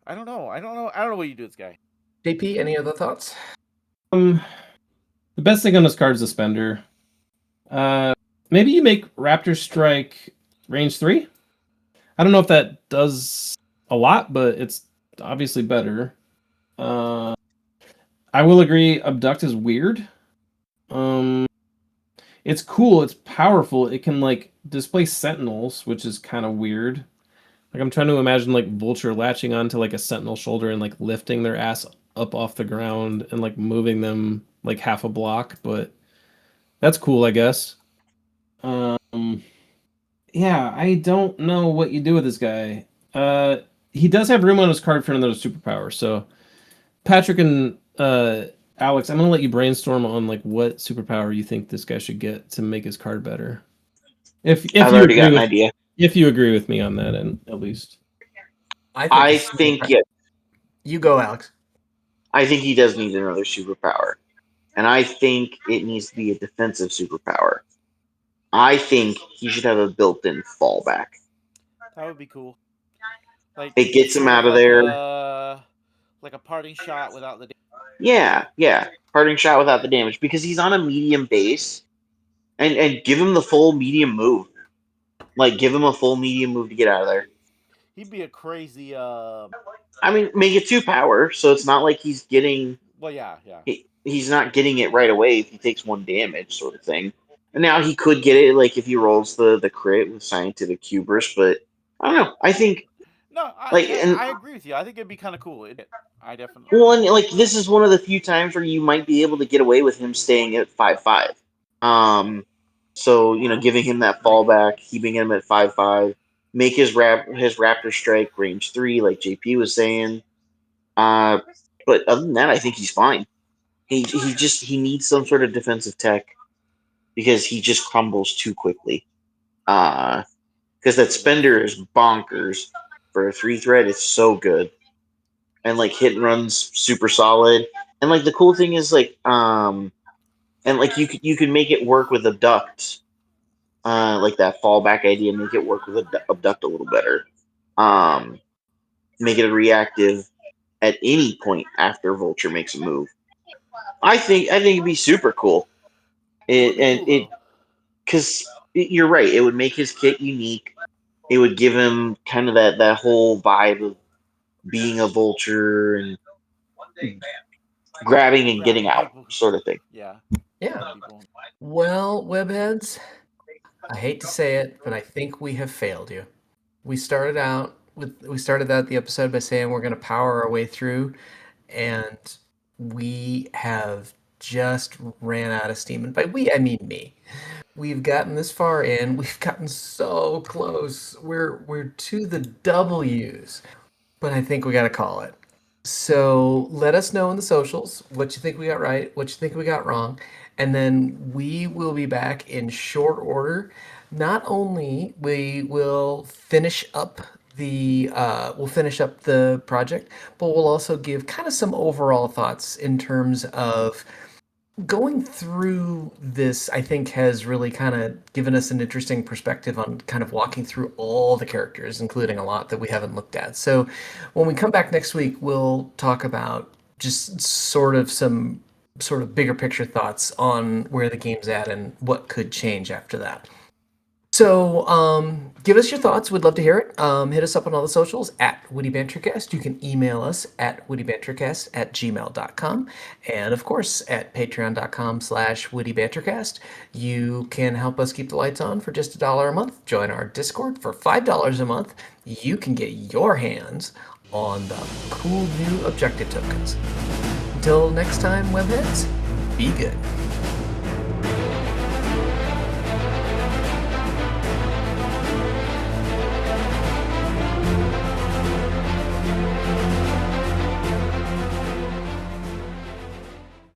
I don't know. I don't know what you do with this guy. JP, any other thoughts? The best thing on this card is the spender. Maybe you make Raptor Strike range 3. I don't know if that does a lot, but it's obviously better. I will agree, Abduct is weird. It's cool, it's powerful. It can like displace sentinels, which is kind of weird. Like I'm trying to imagine like Vulture latching onto like a sentinel shoulder and like lifting their ass up off the ground and like moving them like half a block, but that's cool, I guess. Yeah, I don't know what you do with this guy. He does have room on his card for another superpower, so Patrick and Alex, I'm gonna let you brainstorm on like what superpower you think this guy should get to make his card better. If I've you already agree got an with idea. if you agree with me on that, and at least I think yeah. You go, Alex. I think he does need another superpower, and I think it needs to be a defensive superpower. I think he should have a built-in fallback. That would be cool. Like It gets him sort out of of there. like a parting shot without the. Yeah. Parting shot without the damage because he's on a medium base, and give him the full medium move. Like give him a full medium move to get out of there. He'd be a crazy. I mean, make it 2 power, so it's not like he's getting. Well, yeah. He's not getting it right away if he takes 1 damage, sort of thing. And now he could get it like if he rolls the crit with Scientific Hubris, but I don't know. I think No, like and I agree with you. I think it'd be kind of cool. I definitely. one like this is one of the few times where you might be able to get away with him staying at 5/5. So giving him that fallback, keeping him at 5/5, make his Raptor Strike range 3, like JP was saying. But other than that, I think he's fine. He needs some sort of defensive tech because he just crumbles too quickly. Because that Spender is bonkers for a 3 threat. It's so good, and like hit and runs super solid. And like the cool thing is and like you can make it work with abduct, like that fallback idea. Make it work with abduct a little better. Make it a reactive at any point after Vulture makes a move. I think it'd be super cool. Because you're right, it would make his kit unique. It would give him kind of that whole vibe of being a vulture and grabbing and getting out, sort of thing. Yeah. Yeah. Well, webheads, I hate to say it, but I think we have failed you. We started out the episode by saying we're going to power our way through, and we have just ran out of steam. And by we, I mean me. We've gotten this far in. We've gotten so close. We're to the W's, but I think we got to call it. So let us know in the socials what you think we got right, what you think we got wrong, and then we will be back in short order. Not only we will finish up the project, but we'll also give kind of some overall thoughts in terms of going through this. I think has really kind of given us an interesting perspective on kind of walking through all the characters, including a lot that we haven't looked at. So when we come back next week, we'll talk about just some sort of bigger picture thoughts on where the game's at and what could change after that. So give us your thoughts. We'd love to hear it. Hit us up on all the socials at Witty Bantercast. You can email us at wittybantercast@gmail.com. And of course, at patreon.com/wittybantercast. You can help us keep the lights on for just $1 a month. Join our Discord for $5 a month. You can get your hands on the cool new objective tokens. Until next time, webheads, be good.